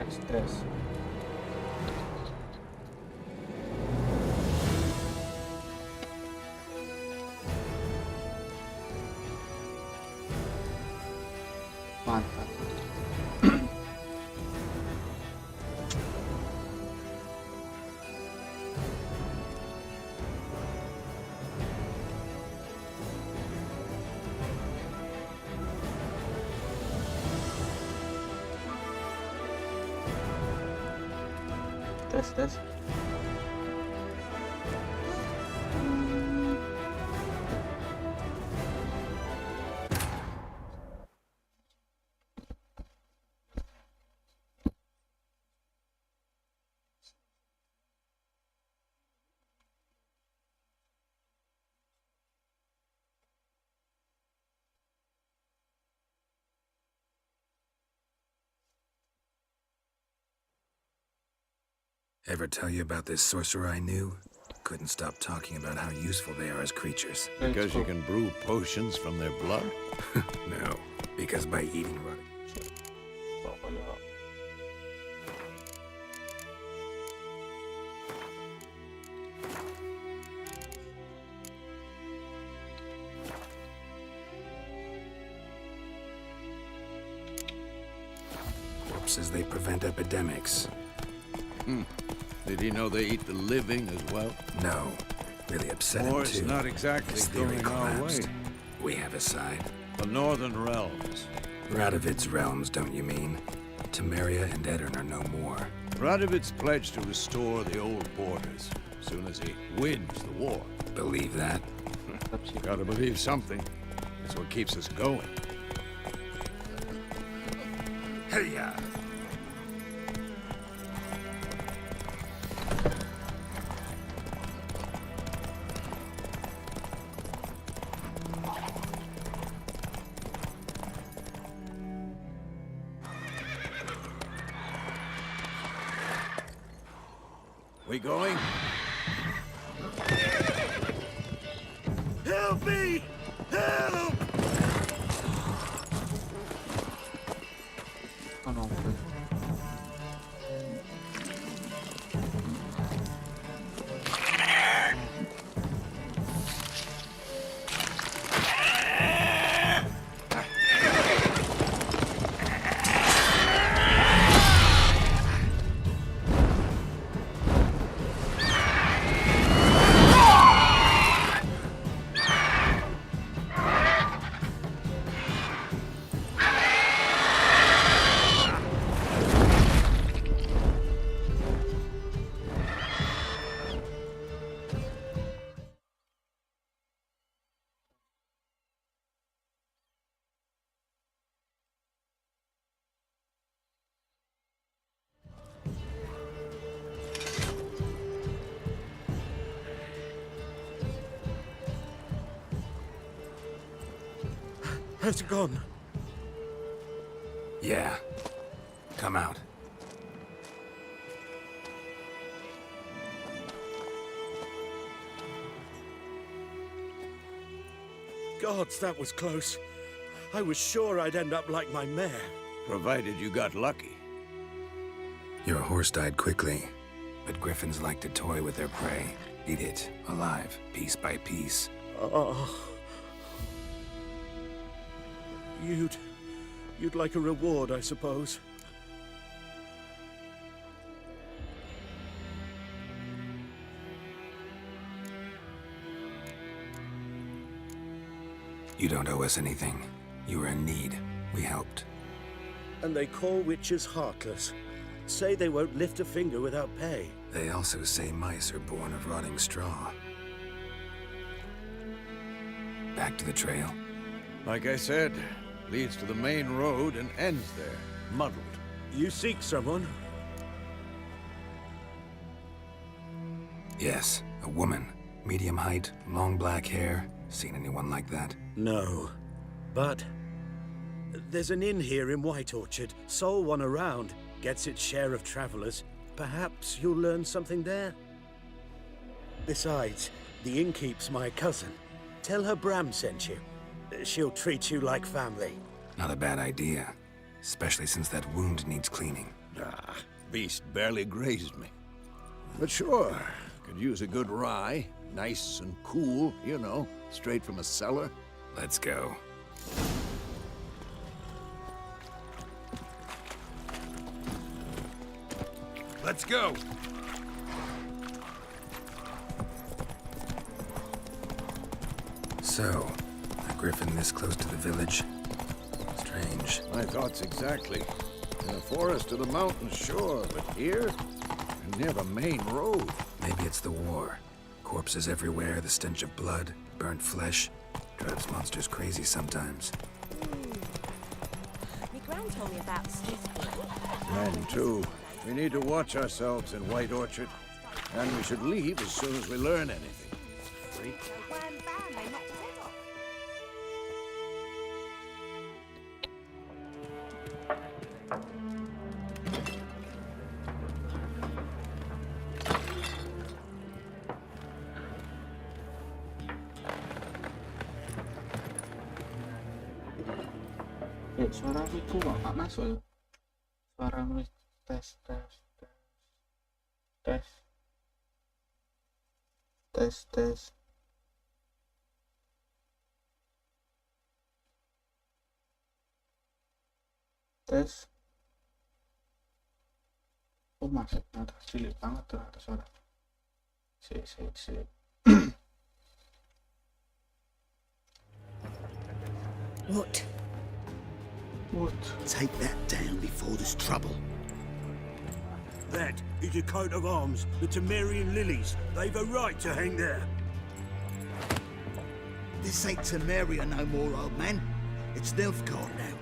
Test. Mantap. Tes. Ever tell you about this sorcerer I knew? Couldn't stop talking about how useful they are as creatures. Because you can brew potions from their blood? No, because by eating rotting... corpses, they prevent epidemics. Did he know they eat the living as well? No, really upset him Or too. it's not exactly His theory going our way. collapsed. We have a side. The Northern Realms. Radovid's realms, don't you mean? Temeria and Edirn are no more. Radovid's pledged to restore the old borders as soon as he wins the war. Believe that? Gotta believe something. It's what keeps us going. Hey-ya! We going? Help me! Help! Oh no. Has it gone? Yeah. Come out. Gods, that was close. I was sure I'd end up like my mare. Provided you got lucky. Your horse died quickly, but griffins like to toy with their prey. Eat it, alive, piece by piece. Oh. You'd like a reward, I suppose. You don't owe us anything. You were in need. We helped. And they call witches heartless. Say they won't lift a finger without pay. They also say mice are born of rotting straw. Back to the trail. Like I said, leads to the main road and ends there, muddled. You seek someone? Yes, a woman. Medium height, long black hair. Seen anyone like that? No. But there's an inn here in White Orchard. Sole one around. Gets its share of travelers. Perhaps you'll learn something there? Besides, the innkeep's my cousin. Tell her Bram sent you. She'll treat you like family. Not a bad idea. Especially since that wound needs cleaning. Beast barely grazed me. But sure, could use a good rye. Nice and cool, you know, straight from a cellar. Let's go. Let's go! So, a griffin this close to the village? Strange. My thoughts exactly. In the forest or the mountains, sure, but here? Near the main road. Maybe it's the war. Corpses everywhere, the stench of blood, burnt flesh. Drives monsters crazy sometimes. My gran told me about Smithfield. Men, too. We need to watch ourselves in White Orchard. And we should leave as soon as we learn anything. Freak. Wham bam, they knocked his head off. Suara aku tuh nggak masuk ya. Suara nulis tes tes tes tes tes tes. Tes. Oh masuk, ternyata cilik banget ternyata suara. Si. What? What? Take that down before there's trouble. That is a coat of arms, the Temerian lilies. They've a right to hang there. This ain't Temeria no more, old man. It's Nilfgaard now.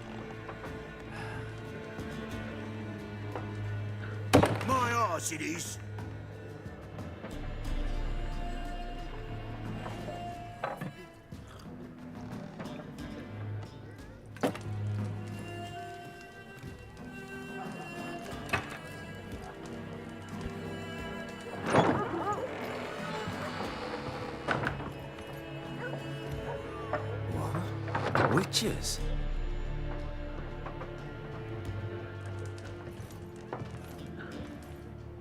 My arse it is. Witches?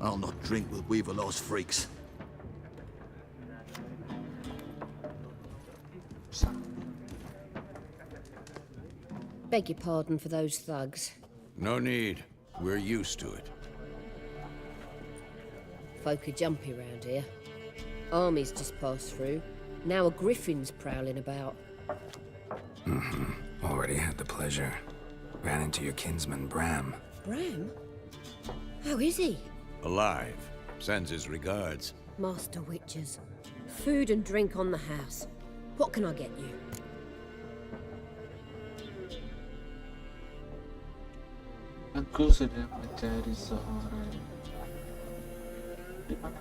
I'll not drink with Weaverlost freaks. Beg your pardon for those thugs. No need. We're used to it. Folk are jumpy round here. Armies just passed through. Now a griffin's prowling about. Already had the pleasure. Ran into your kinsman, Bram. Bram? How is he? Alive. Sends his regards. Master Witches. Food and drink on the house. What can I get you? Aku sedang mencari seorang. Di mana?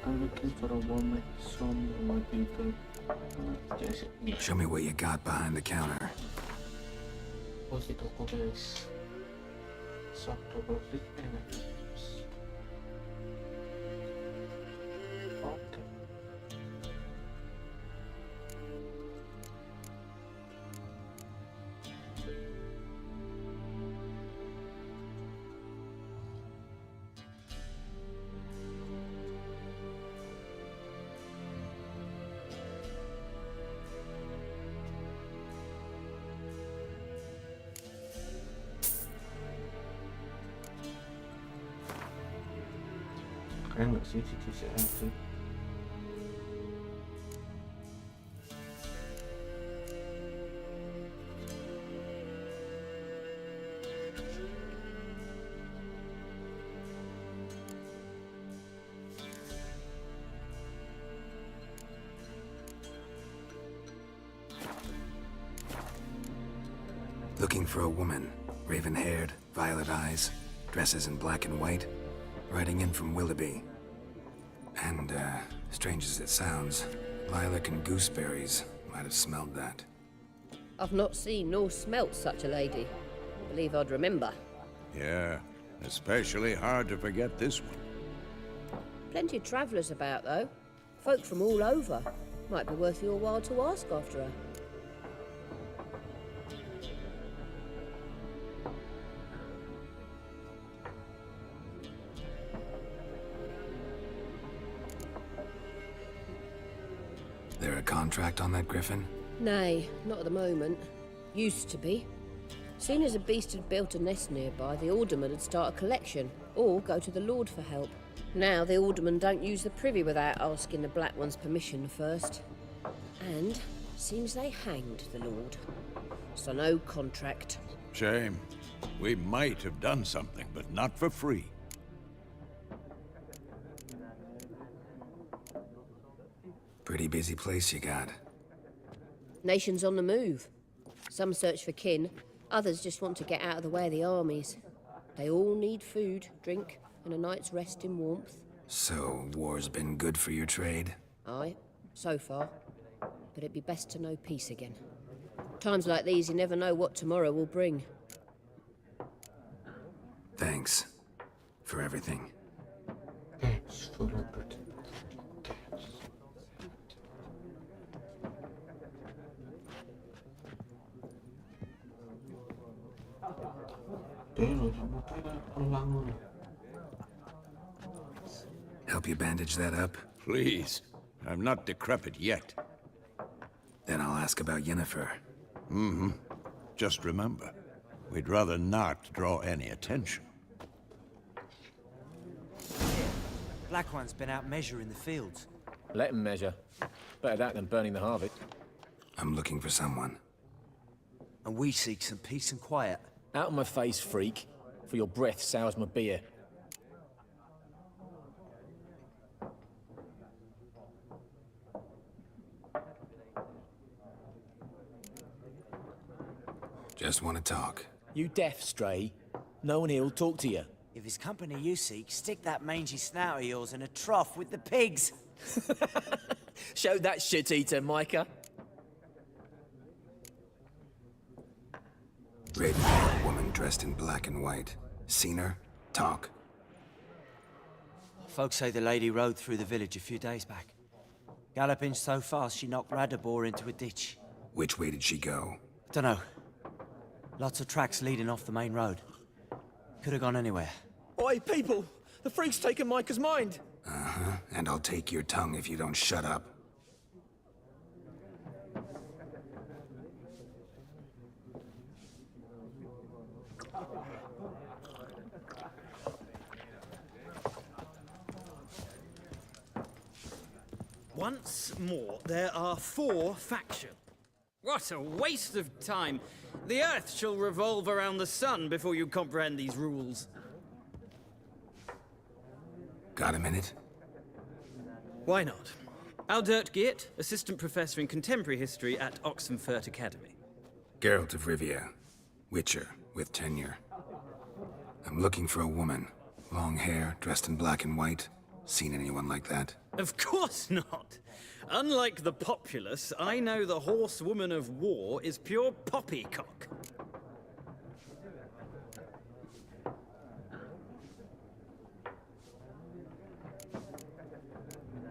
I'm looking for a woman. Some more people. Show me what you got behind the counter. Oh, si toko guys. Soft overfit enemies. Okay. Keren nggak sih CCCM sih? Looking for a woman. Raven-haired, violet eyes, dresses in black and white. Riding in from Willoughby. And, strange as it sounds, lilac and gooseberries might have smelled that. I've not seen nor smelt such a lady. Believe I'd remember. Yeah, especially hard to forget this one. Plenty of travellers about, though. Folk from all over. Might be worth your while to ask after her. There a contract on that griffin? Nay, not at the moment. Used to be. Soon as a beast had built a nest nearby, the alderman would start a collection, or go to the Lord for help. Now the alderman don't use the privy without asking the Black One's permission first. And seems they hanged the Lord. So no contract. Shame. We might have done something, but not for free. Pretty busy place you got. Nations on the move. Some search for kin, others just want to get out of the way of the armies. They all need food, drink, and a night's rest in warmth. So, war's been good for your trade? Aye, so far. But it'd be best to know peace again. Times like these, you never know what tomorrow will bring. Thanks. For everything. Thanks for everything. Help you bandage that up? Please. I'm not decrepit yet. Then I'll ask about Yennefer. Just remember, we'd rather not draw any attention. Black One's been out measuring the fields. Let him measure. Better that than burning the harvest. I'm looking for someone. And we seek some peace and quiet. Out of my face, freak. For your breath sours my beer. Just want to talk. You deaf, Stray? No one here'll talk to you. If it's company you seek, stick that mangy snout of yours in a trough with the pigs. Show that shit-eater, Micah. Raven-haired woman dressed in black and white. Seen her? Talk. Folks say the lady rode through the village a few days back. Galloping so fast she knocked Radabor into a ditch. Which way did she go? Dunno. Lots of tracks leading off the main road. Could have gone anywhere. Oi, people! The freak's taken Micah's mind! Uh-huh. And I'll take your tongue if you don't shut up. Once more, there are 4 factions. What a waste of time! The Earth shall revolve around the sun before you comprehend these rules. Got a minute? Why not? Aldert Geert, Assistant Professor in Contemporary History at Oxenfurt Academy. Geralt of Rivia. Witcher, with tenure. I'm looking for a woman. Long hair, dressed in black and white. Seen anyone like that? Of course not! Unlike the populace, I know the horsewoman of war is pure poppycock.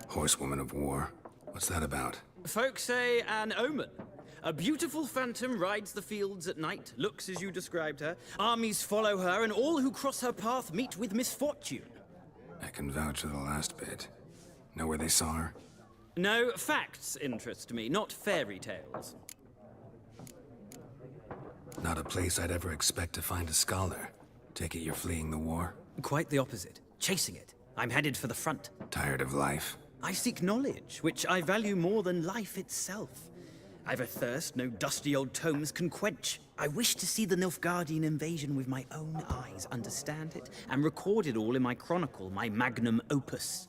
Horsewoman of war? What's that about? Folk say an omen. A beautiful phantom rides the fields at night, looks as you described her. Armies follow her, and all who cross her path meet with misfortune. I can vouch for the last bit. Know where they saw her? No, facts interest me, not fairy tales. Not a place I'd ever expect to find a scholar. Take it you're fleeing the war? Quite the opposite. Chasing it. I'm headed for the front. Tired of life? I seek knowledge, which I value more than life itself. I've a thirst no dusty old tomes can quench. I wish to see the Nilfgaardian invasion with my own eyes, understand it, and record it all in my chronicle, my magnum opus.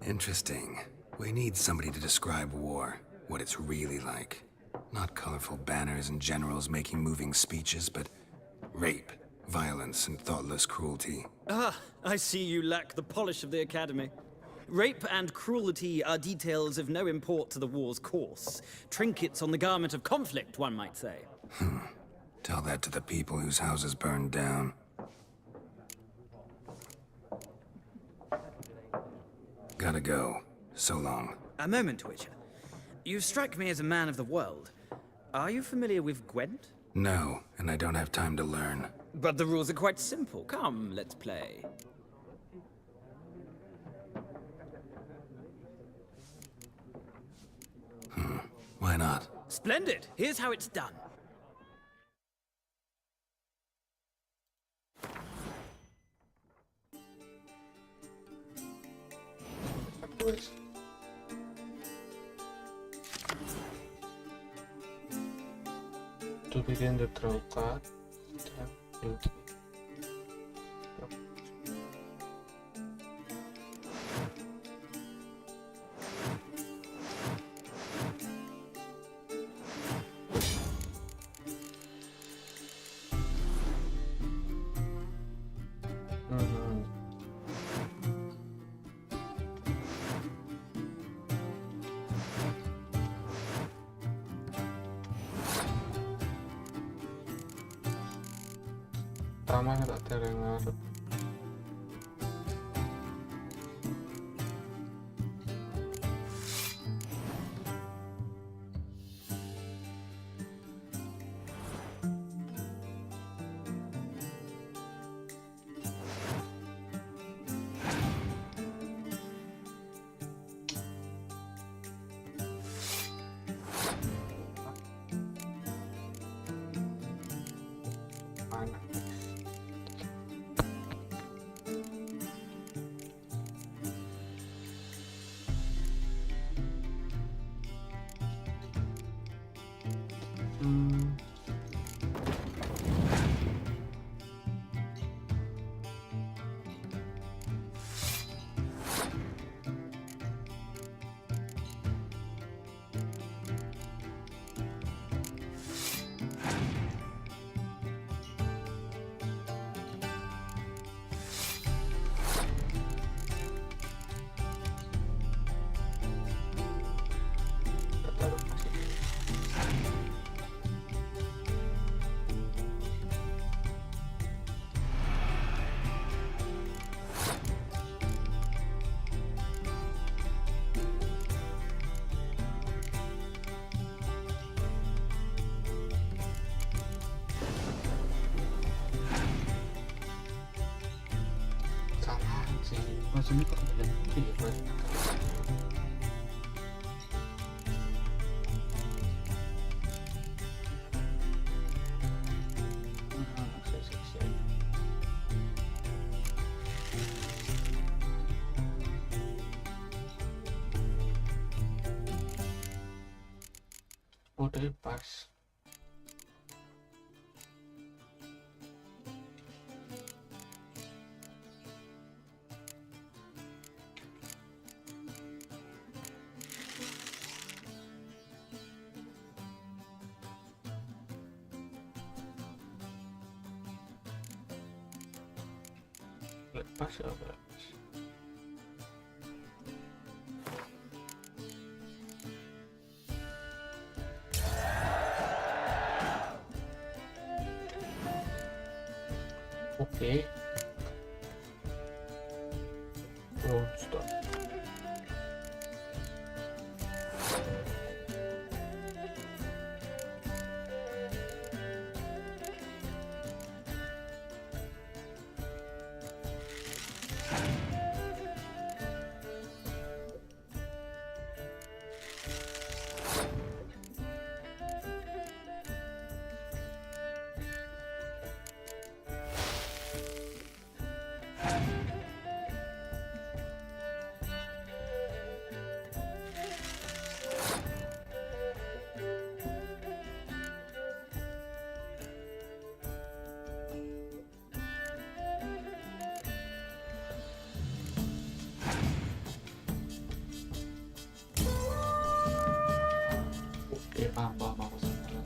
Interesting. We need somebody to describe war, what it's really like. Not colorful banners and generals making moving speeches, but rape, violence, and thoughtless cruelty. Ah, I see you lack the polish of the Academy. Rape and cruelty are details of no import to the war's course. Trinkets on the garment of conflict, one might say. Tell that to the people whose houses burned down. Gotta go. So long. A moment, Witcher. You strike me as a man of the world. Are you familiar with Gwent? No, and I don't have time to learn. But the rules are quite simple. Come, let's play. Why not? Splendid. Here's how it's done. Pues. To begin the draw card, tap into pertamanya tak terdengar. Mana? Maksudnya kok ada ribet. Udah pas. Lepas ya, lepas. Oke. Oh, stop. Paham aku sebenarnya.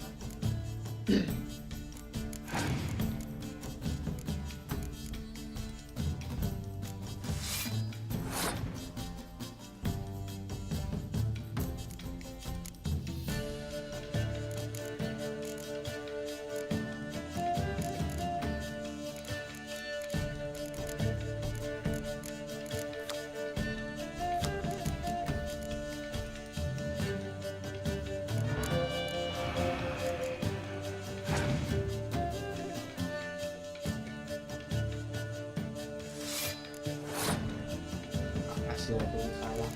Hasil dari salah.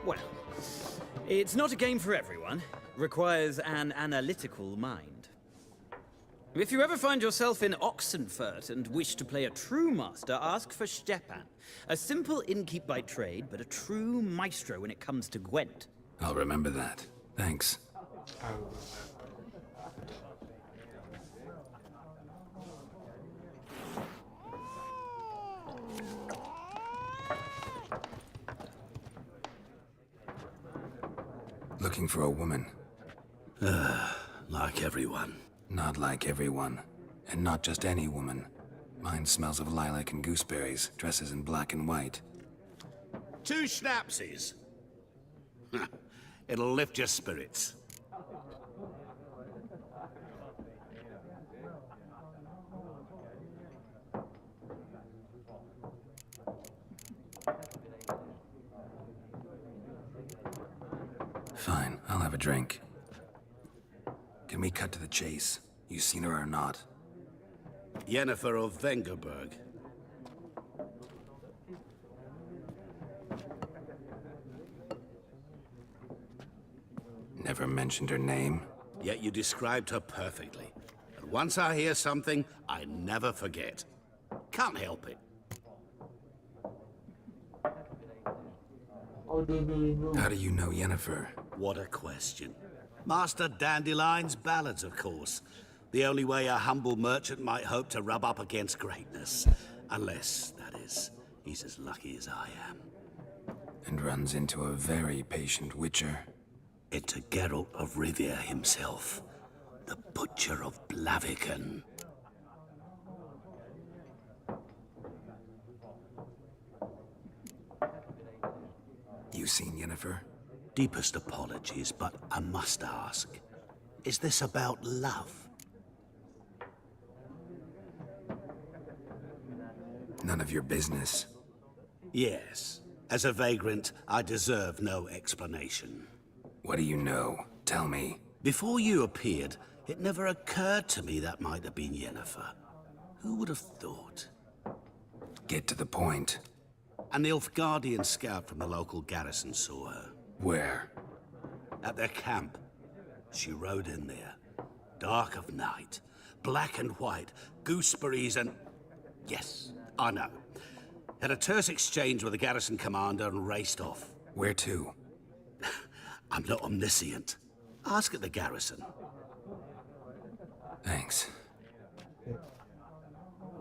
Well, it's not a game for everyone. Requires an analytical mind. If you ever find yourself in Oxenfurt and wish to play a true master, ask for Stepan. A simple innkeep by trade, but a true maestro when it comes to Gwent. I'll remember that. Thanks. Looking for a woman. Like everyone. Not like everyone. And not just any woman. Mine smells of lilac and gooseberries, dresses in black and white. 2 schnapsies. It'll lift your spirits. Fine, I'll have a drink. Can we cut to the chase? You seen her or not? Yennefer of Vengerberg. Never mentioned her name? Yet you described her perfectly. And once I hear something, I never forget. Can't help it. How do you know Yennefer? What a question. Master Dandelion's ballads, of course. The only way a humble merchant might hope to rub up against greatness. Unless, that is, he's as lucky as I am. And runs into a very patient witcher. Into Geralt of Rivia himself. The Butcher of Blaviken. You seen Yennefer? Deepest apologies, but I must ask. Is this about love? None of your business. Yes. As a vagrant, I deserve no explanation. What do you know? Tell me. Before you appeared, it never occurred to me that might have been Yennefer. Who would have thought? Get to the point. A Nilfgaardian scout from the local garrison saw her. Where? At their camp. She rode in there. Dark of night. Black and white. Gooseberries and... Yes, I know. Had a terse exchange with the garrison commander and raced off. Where to? I'm not omniscient. Ask at the garrison. Thanks.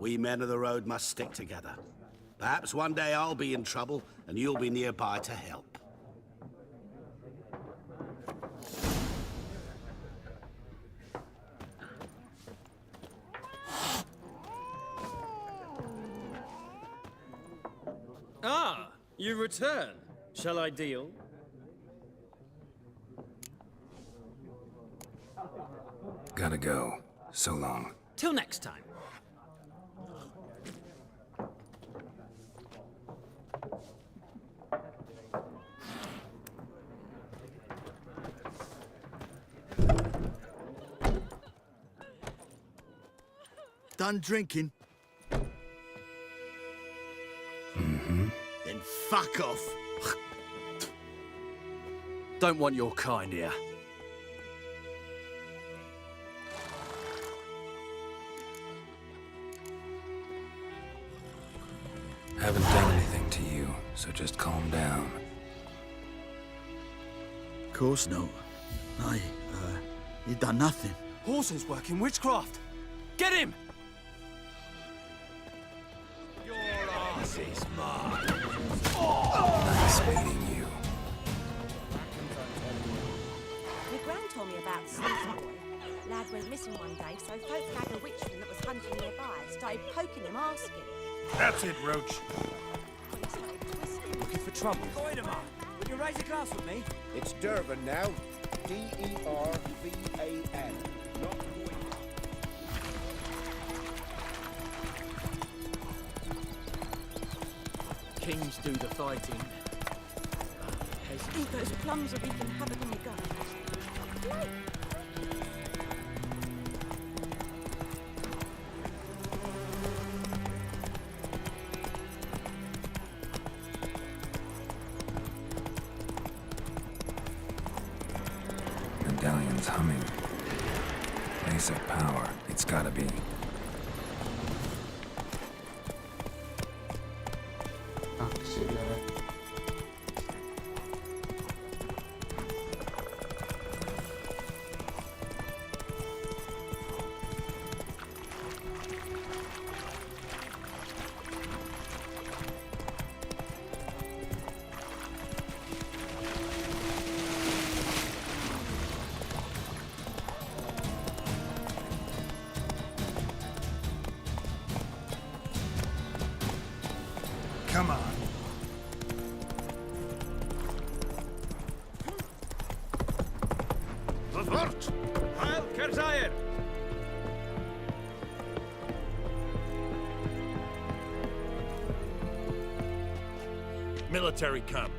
We men of the road must stick together. Perhaps one day I'll be in trouble and you'll be nearby to help. Ah, you return. Shall I deal? Gotta go. So long. Till next time. Done drinking? Mm-hmm. Then fuck off. Don't want your kind here. Haven't done anything to you, so just calm down. Of course not. You done nothing. Horses working witchcraft. Get him! Your ass is mine. Nice meeting you. My gran told me about Sneaky Boy. Lad went missing one day, so folk found a witchman that was hunting nearby. Started poking him, asking. That's it, Roach. Looking for trouble. Goidemar, would you raise a glass with me? It's Dervan now. D-E-R-V-A-N. Not Kings do the fighting. Eat those plums or we can have it on the go. Something's humming. Place of power. It's gotta be. Auxiliary. Come on. Heil Kerzayer! Military camp.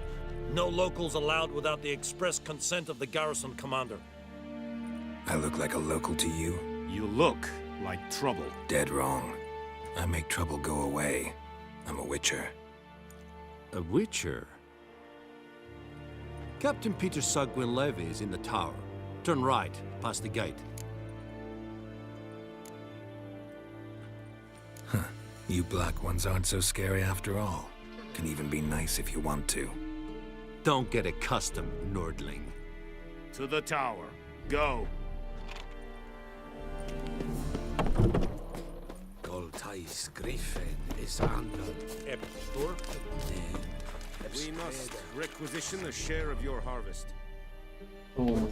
No locals allowed without the express consent of the garrison commander. I look like a local to you? You look like trouble. Dead wrong. I make trouble go away. I'm a witcher. A witcher? Captain Peter Sagwin Levy is in the tower. Turn right, past the gate. Huh. You black ones aren't so scary after all. Can even be nice if you want to. Don't get accustomed, Nordling. To the tower. Go. Goltais Griffin is under. We must requisition a share of your harvest. Oh.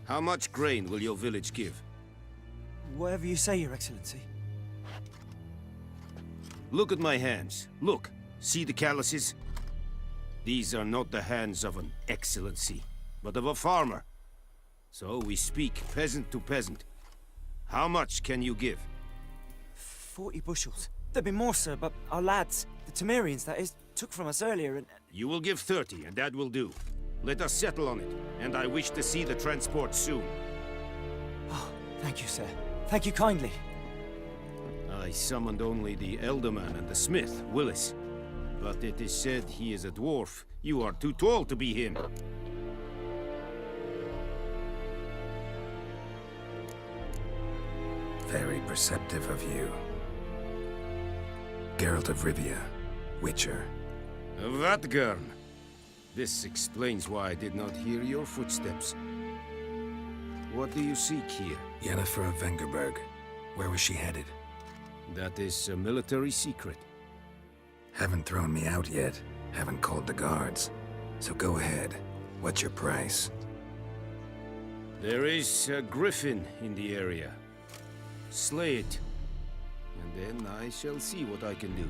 How much grain will your village give? Whatever you say, Your Excellency. Look at my hands. Look. See the calluses? These are not the hands of an excellency, but of a farmer. So we speak peasant to peasant. How much can you give? 40 bushels. There'd be more, sir, but our lads, the Temerians, that is, took from us earlier and... You will give 30, and that will do. Let us settle on it, and I wish to see the transport soon. Oh, thank you, sir. Thank you kindly. I summoned only the Elderman and the smith, Willis. But it is said he is a dwarf. You are too tall to be him. Very perceptive of you. Geralt of Rivia, Witcher. Vatgern. This explains why I did not hear your footsteps. What do you seek here? Yennefer of Vengerberg. Where was she headed? That is a military secret. Haven't thrown me out yet. Haven't called the guards. So go ahead. What's your price? There is a griffin in the area. Slay it. And then I shall see what I can do.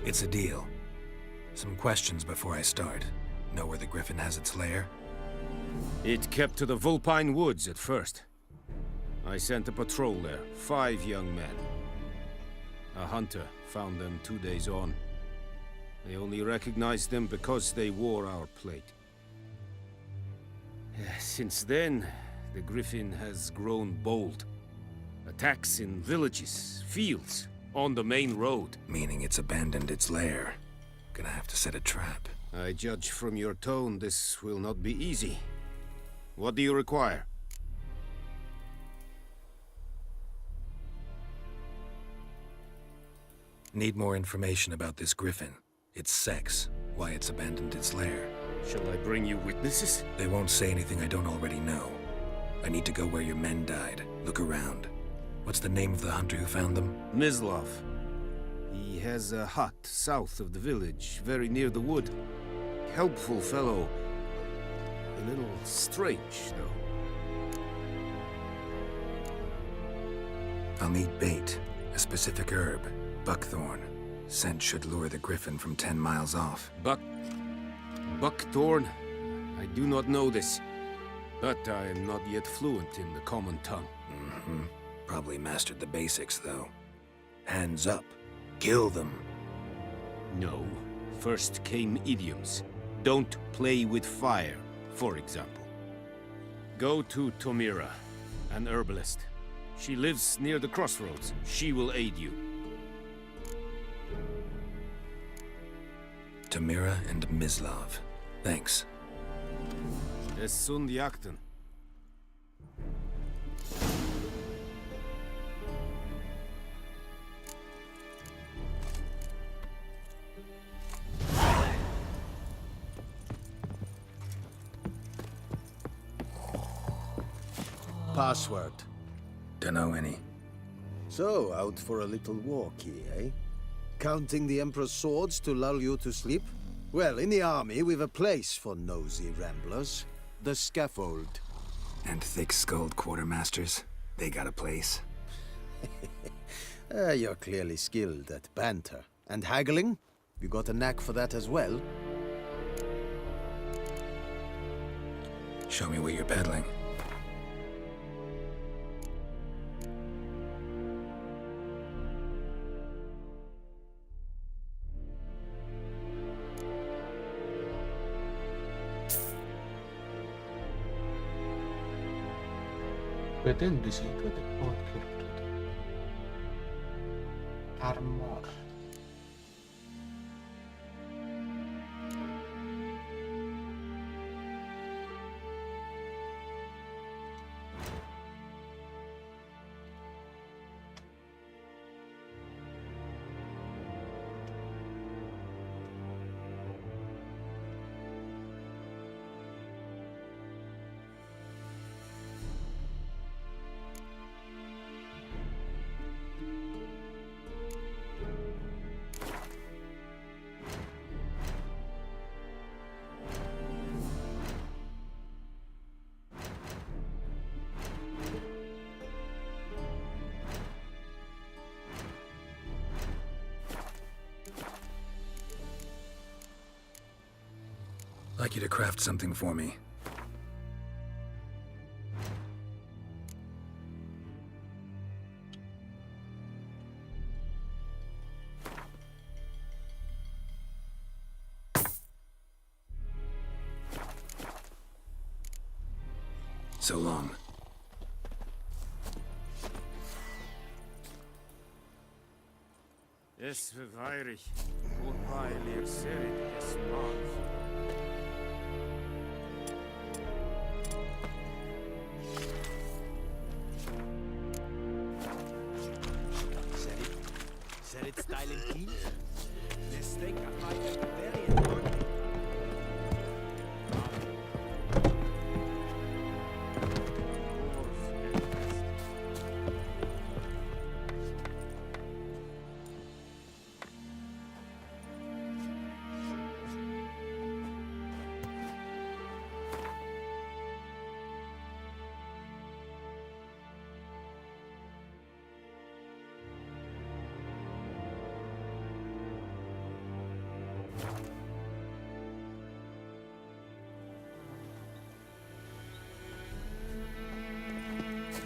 It's a deal. Some questions before I start. Know where the griffin has its lair? It kept to the Vulpine Woods at first. I sent a patrol there, 5 young men. A hunter found them 2 days on. I only recognized them because they wore our plate. Since then, the griffin has grown bold. Attacks in villages, fields, on the main road. Meaning it's abandoned its lair. Gonna have to set a trap. I judge from your tone this will not be easy. What do you require? Need more information about this griffin. Its sex, why it's abandoned its lair. Shall I bring you witnesses? They won't say anything I don't already know. I need to go where your men died. Look around. What's the name of the hunter who found them? Mislav. He has a hut south of the village, very near the wood. Helpful fellow. A little strange, though. I'll need bait. A specific herb. Buckthorn. Scent should lure the griffin from 10 miles off. Buckthorn? I do not know this. But I am not yet fluent in the common tongue. Mm-hmm. Probably mastered the basics, though. Hands up. Kill them. No. First came idioms. Don't play with fire, for example. Go to Tomira, an herbalist. She lives near the crossroads. She will aid you. Tomira and Mislav. Thanks. Es sunt jakten. Password. Dunno any. So, out for a little walkie, eh? Counting the Emperor's swords to lull you to sleep? Well, in the army, we've a place for nosy ramblers. The scaffold. And thick-skulled quartermasters. They got a place. You're clearly skilled at banter. And haggling? You got a knack for that as well? Show me what you're peddling. Betul di situ deh. Oh, kira armor. I'd like you to craft something for me. So long. Es verweirig. Goodbye, leer serit es maag. Set it style and key. This thing I find very important.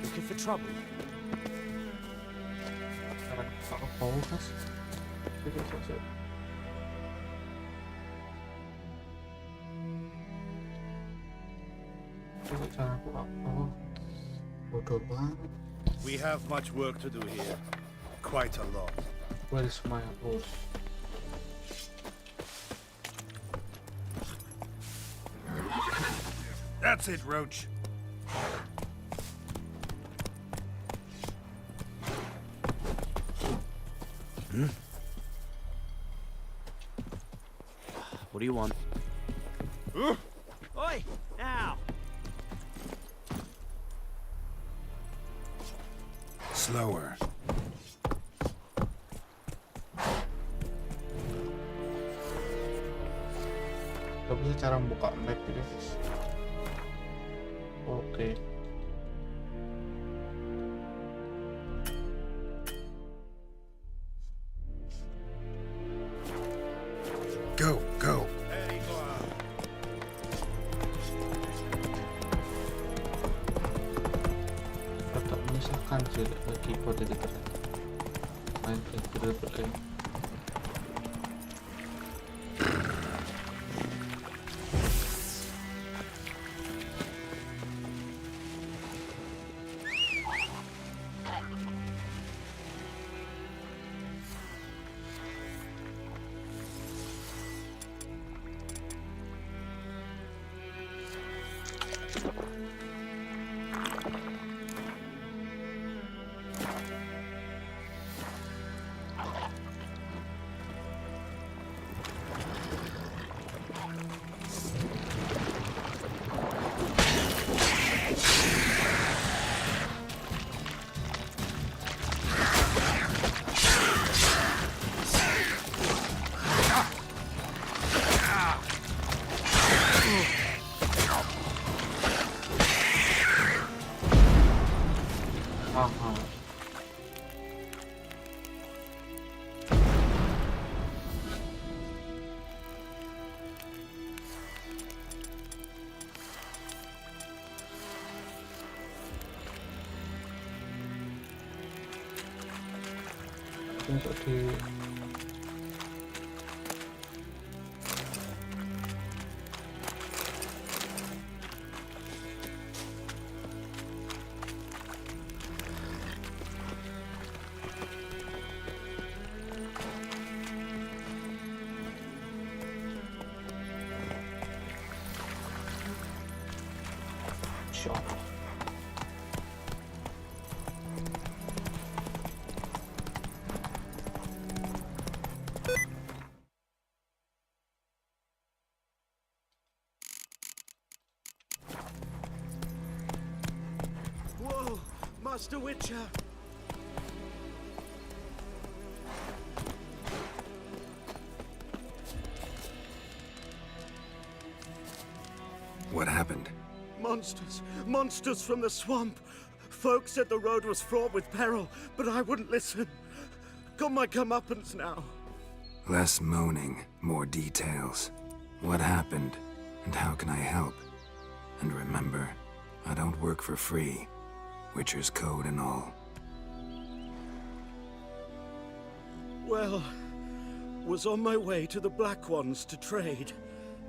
Looking for trouble? Sekarang aku focus. Itu saja. Coba cara aku apa? Bodoh banget. We have much work to do here. Quite a lot. Where is my horse? That's it, Roach. What do you want? Oi! Now! Slower. Gak bisa cara buka map gitu guys. Oke. Go, go. Tetap menyusahkan sih keyboard itu ternyata. Main keyboard ini. untuk di shop. Whoa, Master Witcher! What happened? Monsters! Monsters from the swamp! Folk said the road was fraught with peril, but I wouldn't listen. Got my comeuppance now. Less moaning, more details. What happened, and how can I help? And remember, I don't work for free. Witcher's code and all. Well, was on my way to the Black Ones to trade.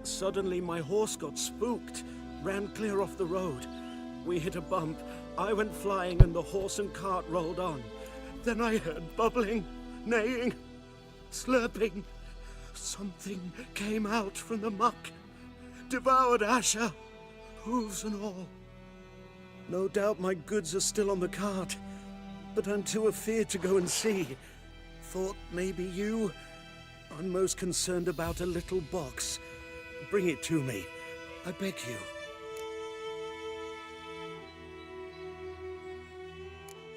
Suddenly my horse got spooked, ran clear off the road. We hit a bump, I went flying and the horse and cart rolled on. Then I heard bubbling, neighing, slurping. Something came out from the muck, devoured Asher, hooves and all. No doubt my goods are still on the cart, but I'm too afeard to go and see. Thought maybe you? I'm most concerned about a little box. Bring it to me, I beg you.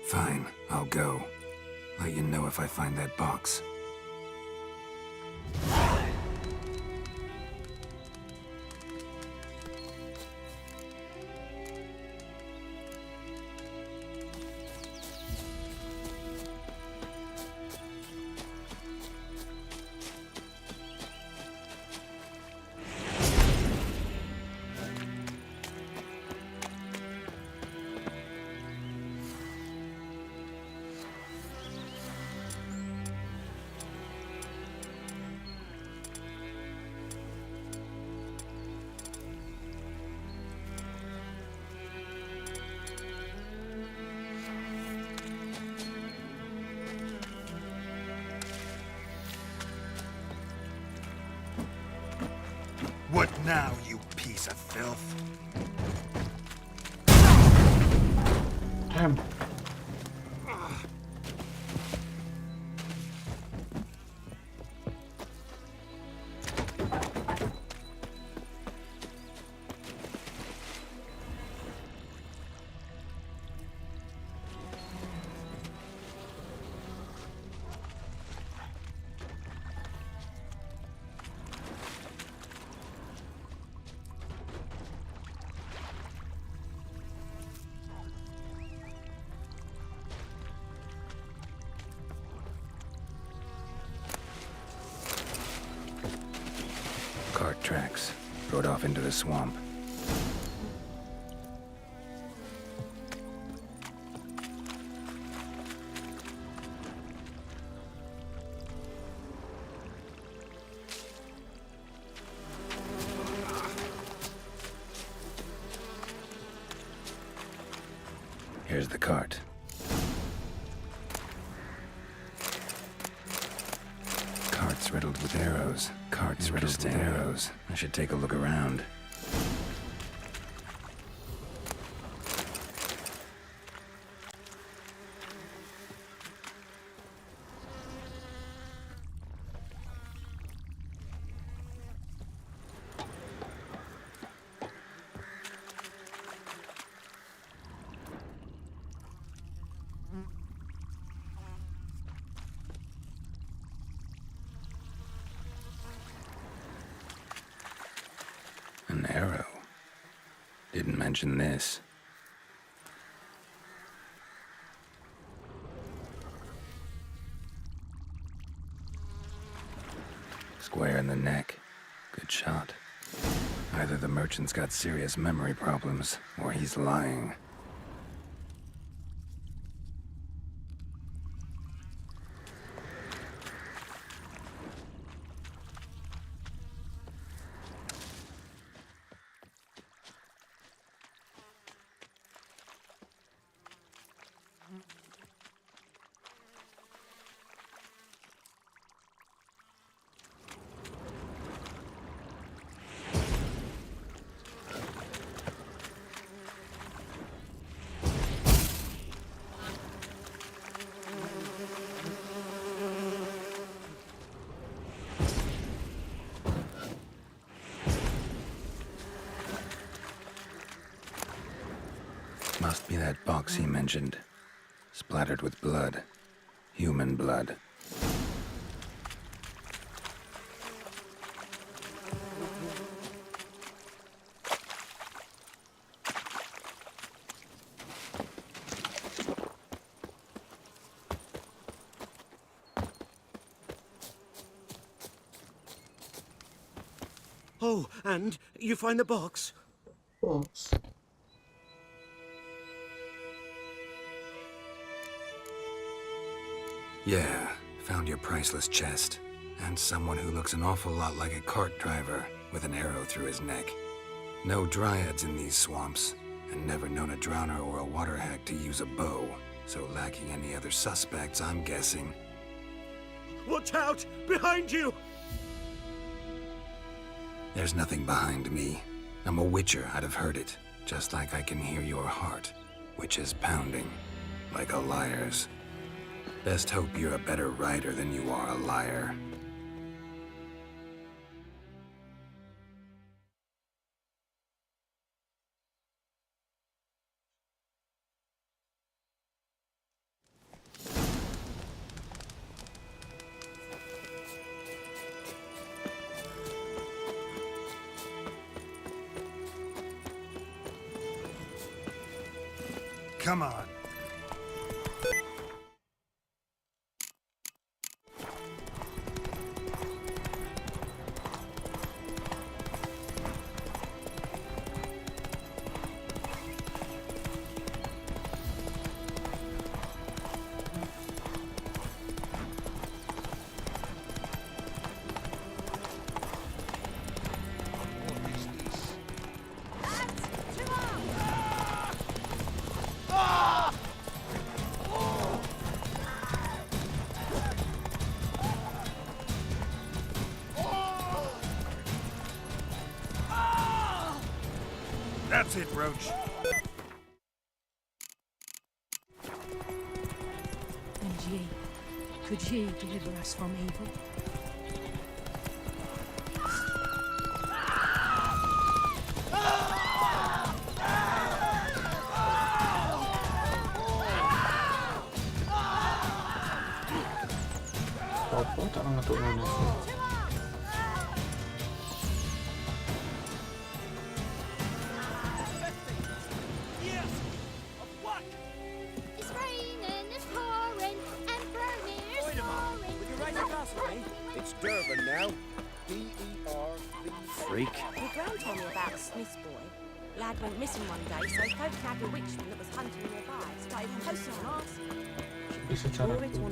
Fine, I'll go. Let you know if I find that box. What now, you piece of filth? Damn. Cart tracks. Rode off into the swamp. Here's the cart. Cart's riddled with arrows. Cart's riddled with arrows. I should take a look around. An arrow. Didn't mention this. Square in the neck. Good shot. Either the merchant's got serious memory problems, or he's lying. box he mentioned. Splattered with blood. Human blood. Oh, and you find the box? Box. Yeah, found your priceless chest. And someone who looks an awful lot like a cart driver with an arrow through his neck. No dryads in these swamps, and never known a drowner or a water hag to use a bow. So lacking any other suspects, I'm guessing. Watch out! Behind you! There's nothing behind me. I'm a witcher, I'd have heard it. Just like I can hear your heart, which is pounding, like a liar's. Best hope you're a better rider than you are a liar. Come on. That's it, Roach. And ye, could ye deliver us from evil? Apa tak mengatuk mana? It's raining, it's pouring, and Bromir's pouring. Would you raise a glass for me? It's Durban now. D-E-R-V. Freak. My gran told me about a Smith's boy. Lad went missing one day, so folk nabbed a witchman that was hunting nearby. Started posting and asking. Bisa cara For it or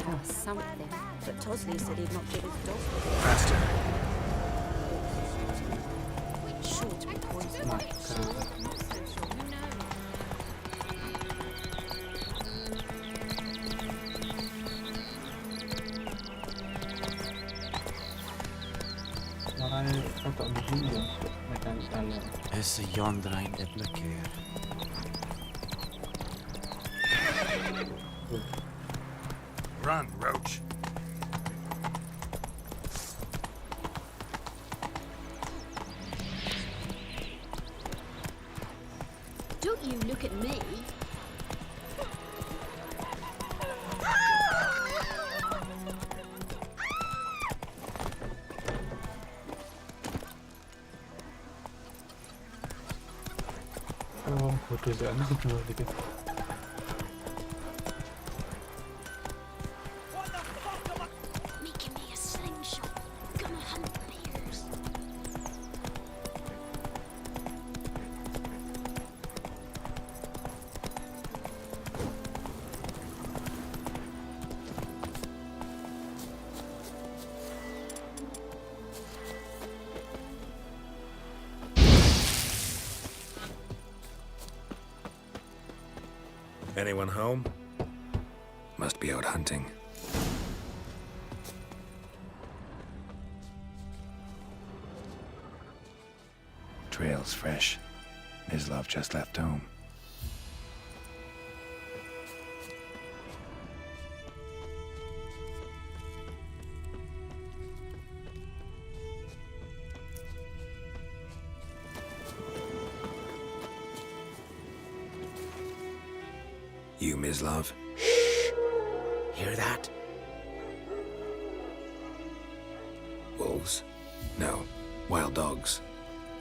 not. Something. But Tosley said he'd not give his dog. Faster. Sure to be poisoned. Nah, keren. Makanya kita tak begini mekanik dalam. Esse yondra inte blocker. Run, Roach. Don't you look at me. Oh, bodoh jangan kedua dikit. Making me a slingshot. Gonna hunt bears. Anyone home? Must be out hunting. Trail's fresh. Mislav just left home. You, Mislav? Hear that? Wolves? No. Wild dogs.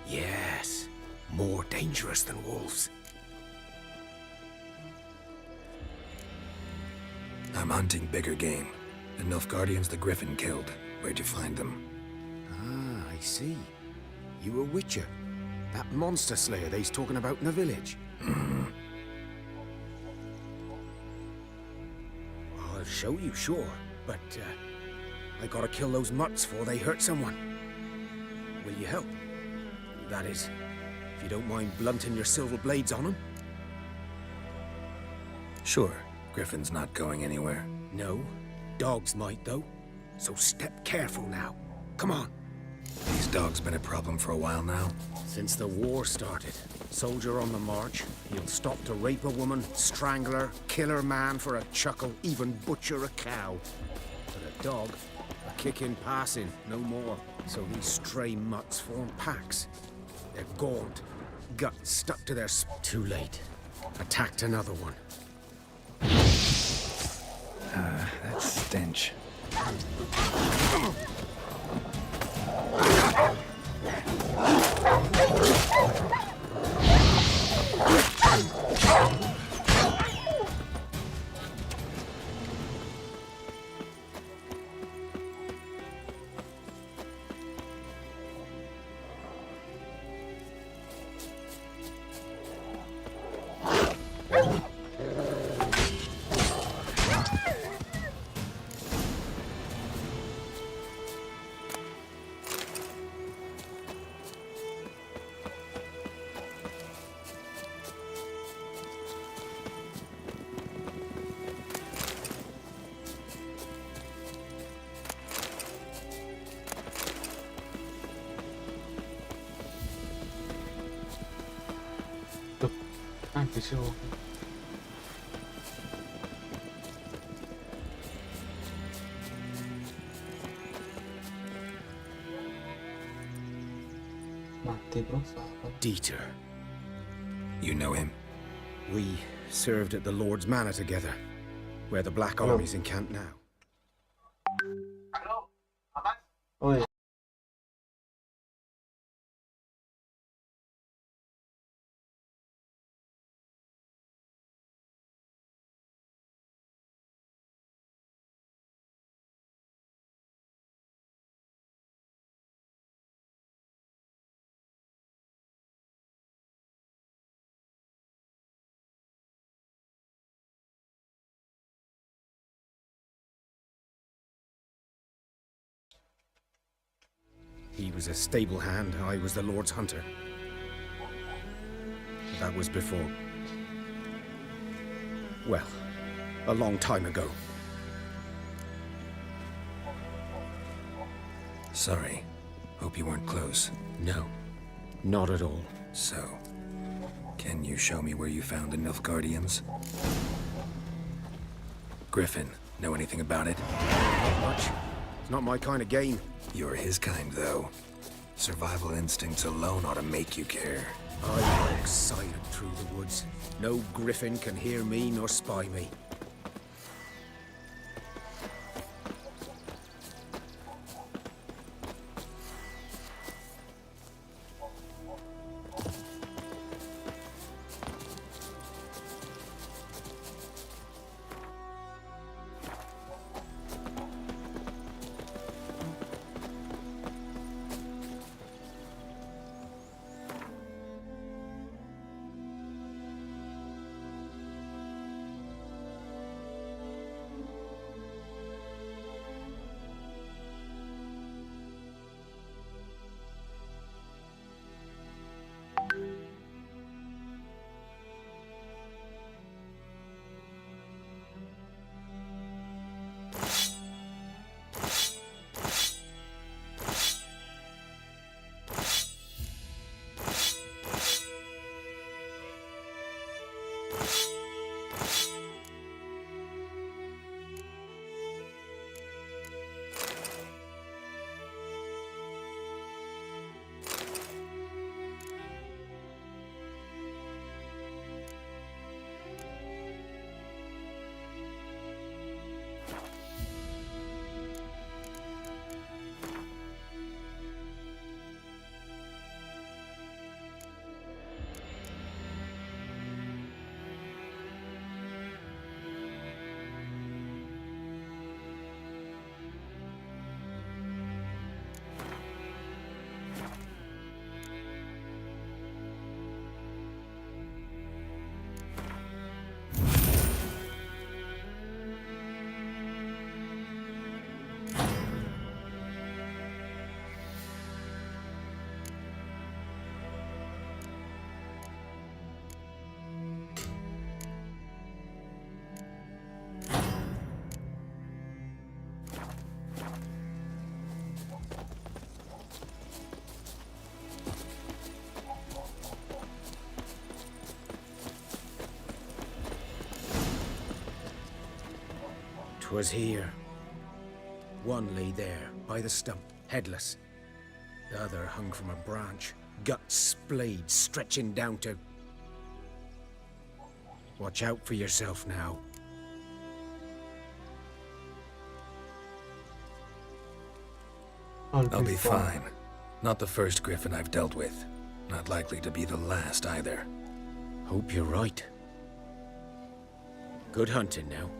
Yes. More dangerous than wolves. I'm hunting bigger game. The Nilfgaardians the Griffin killed. Where'd you find them? Ah, I see. You a witcher. That monster slayer they's talking about in the village. I'll show you, sure. But, I gotta kill those mutts before they hurt someone. Will you help? That is, if you don't mind blunting your silver blades on them. Sure. Griffin's not going anywhere. No. Dogs might, though. So step careful now. Come on. These dogs been a problem for a while now? Since the war started. Soldier on the march. He'll stop to rape a woman, strangle her, kill her man for a chuckle, even butcher a cow. But a dog, a kick in passing, no more. So these stray mutts form packs. They're gaunt, guts stuck to their Too late. Attacked another one. That stench. Anche se ho... Dieter. You know him? We served at the Lord's Manor together, where the Black Army's encamped now. Oi. He was a stable hand, I was the Lord's hunter. That was before... well, a long time ago. Sorry. Hope you weren't close. No, not at all. So, can you show me where you found the Nilfgaardians? Griffin, know anything about it? Not much. It's not my kind of game. You're his kind, though. Survival instincts alone ought to make you care. I walk silent through the woods. No griffin can hear me nor spy me. 'Twas here. One lay there, by the stump, headless. The other hung from a branch, guts splayed, stretching down to... Watch out for yourself now. I'll be fine. Not the first griffin I've dealt with. Not likely to be the last either. Hope you're right. Good hunting now.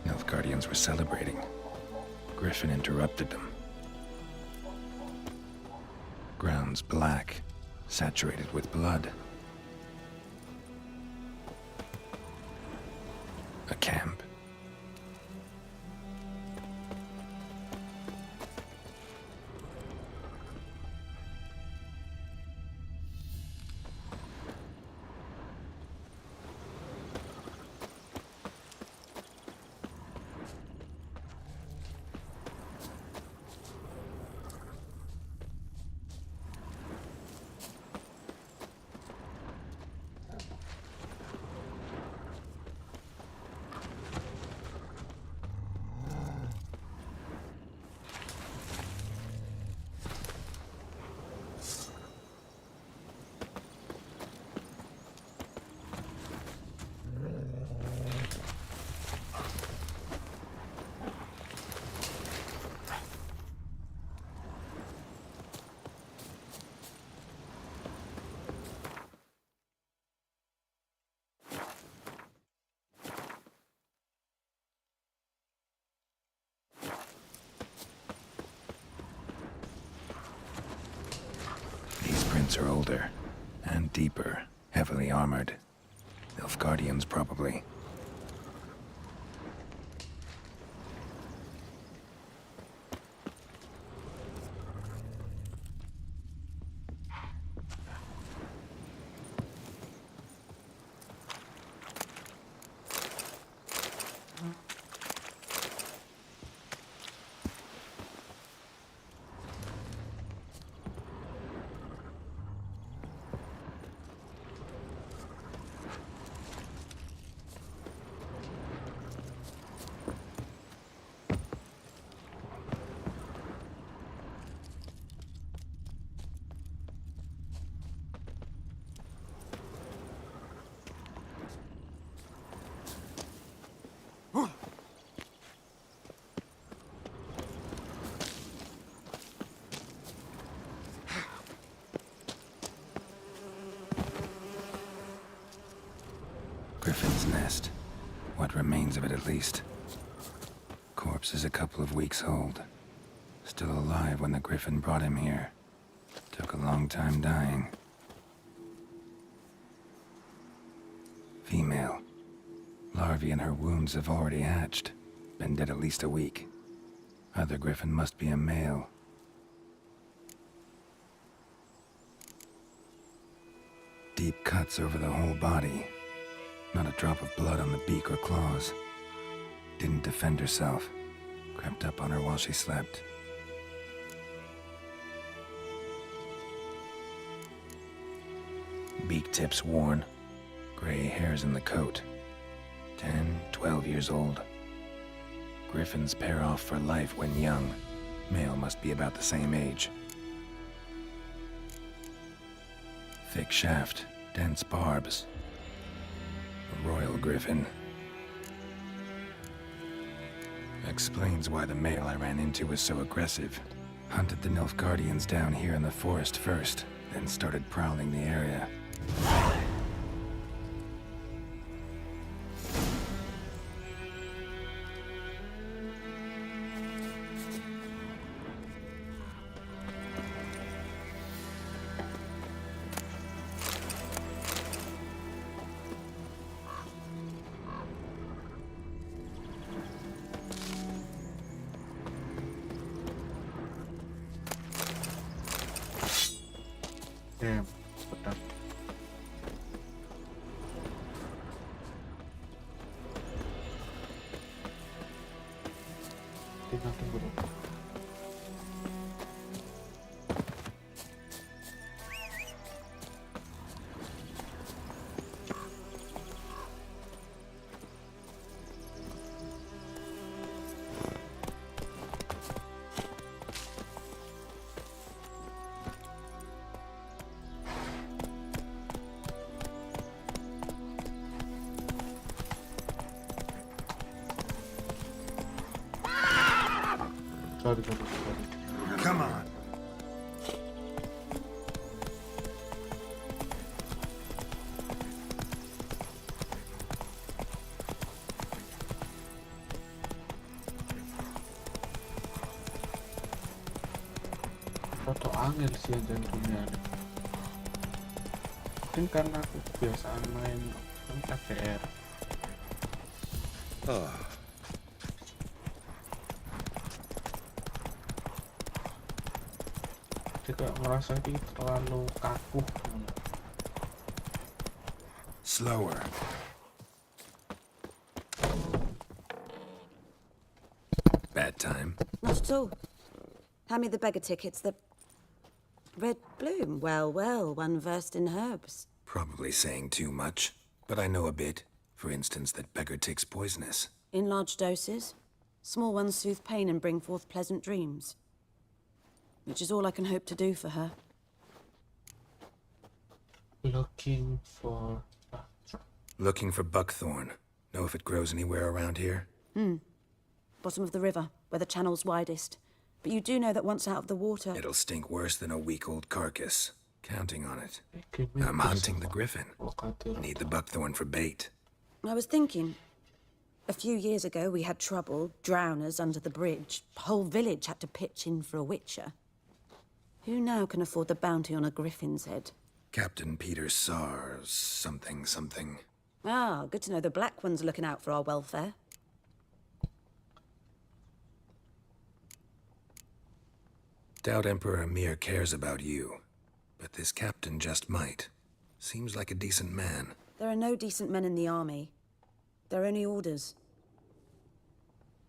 Nilfgaardians were celebrating. Griffin interrupted them. Ground's black, saturated with blood. A camp. Are older and deeper, heavily armored. Nilfgaardians, probably. Griffin's nest. What remains of it, at least. Corpse is a couple of weeks old. Still alive when the Griffin brought him here. Took a long time dying. Female. Larvae in her wounds have already hatched. Been dead at least a week. Other Griffin must be a male. Deep cuts over the whole body. Not a drop of blood on the beak or claws. Didn't defend herself. Crept up on her while she slept. Beak tips worn. Gray hairs in the coat. 10, 12 years old. Griffins pair off for life when young. Male must be about the same age. Thick shaft, dense barbs. A royal griffin. Explains why the male I ran into was so aggressive. Hunted the Nilfgaardians down here in the forest first, then started prowling the area. Damn, cepetan. Tinggal tunggu dulu. Sorry. Come on. Foto angel sih yang dunia ini. Mungkin karena aku kebiasaan main FPR. Jadi kayak merasa ini terlalu kaku. Slower. Bad time. Not at all. Hand me the beggar tickets. The red bloom. Well, one versed in herbs. Probably saying too much, but I know a bit. For instance, that beggar tick's poisonous. In large doses. Small ones soothe pain and bring forth pleasant dreams. Which is all I can hope to do for her. Looking for buckthorn. Know if it grows anywhere around here? Bottom of the river, where the channel's widest. But you do know that once out of the water... It'll stink worse than a week-old carcass. Counting on it. I'm hunting the griffin. Need the buckthorn for bait. I was thinking... A few years ago, we had trouble, drowners under the bridge. Whole village had to pitch in for a witcher. Who now can afford the bounty on a griffin's head? Captain Peter Sars, something. Ah, good to know the Black One's looking out for our welfare. Doubt Emperor Emir cares about you, but this captain just might. Seems like a decent man. There are no decent men in the army. They're only orders.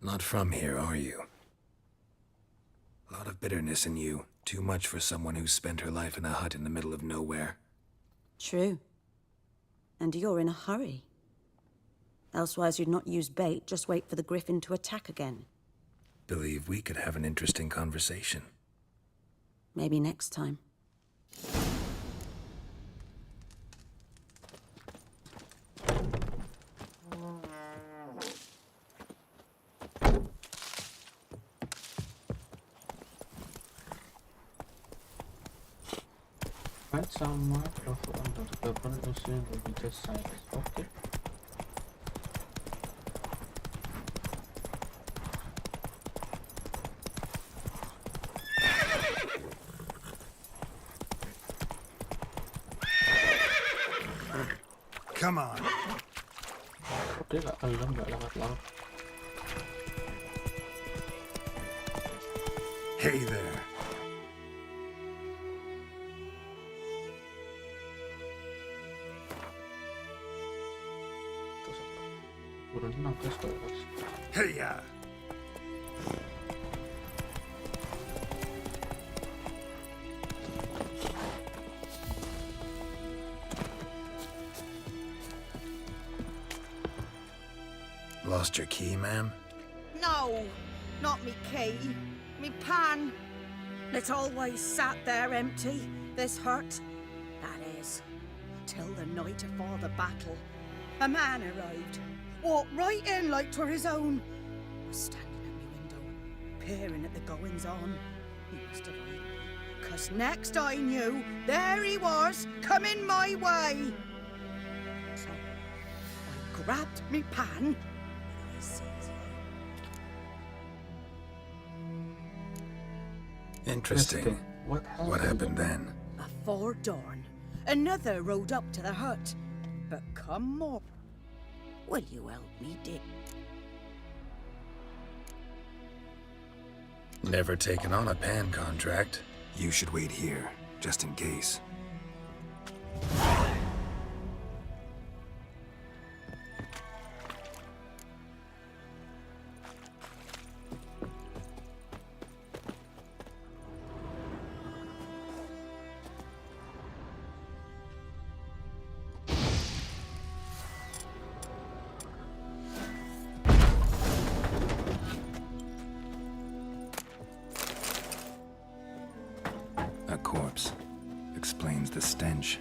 Not from here, are you? A lot of bitterness in you. Too much for someone who's spent her life in a hut in the middle of nowhere. True. And you're in a hurry. Elsewise you'd not use bait, just wait for the griffin to attack again. Believe we could have an interesting conversation. Maybe next time. Find some microphone under the government machine will be just size. Okay. Come on. Dia nggak kelem, nggak lewat laut. Hey there. Burunya nangkes terus. Hey ya. Lost your key, ma'am? No, not me key. Me pan. It always sat there empty, this hut. That is, till the night afore the battle. A man arrived, walked right in like 'twere his own. Was standing at me window, peering at the goings-on. He must have eyed me, 'cause next I knew, there he was, coming my way. So, I grabbed me pan, and I seized him. Interesting. What happened then? Afore dawn, another rode up to the hut. But come more. Will you help me, Dick? Never taken on a pan contract. You should wait here, just in case. A corpse. Explains the stench.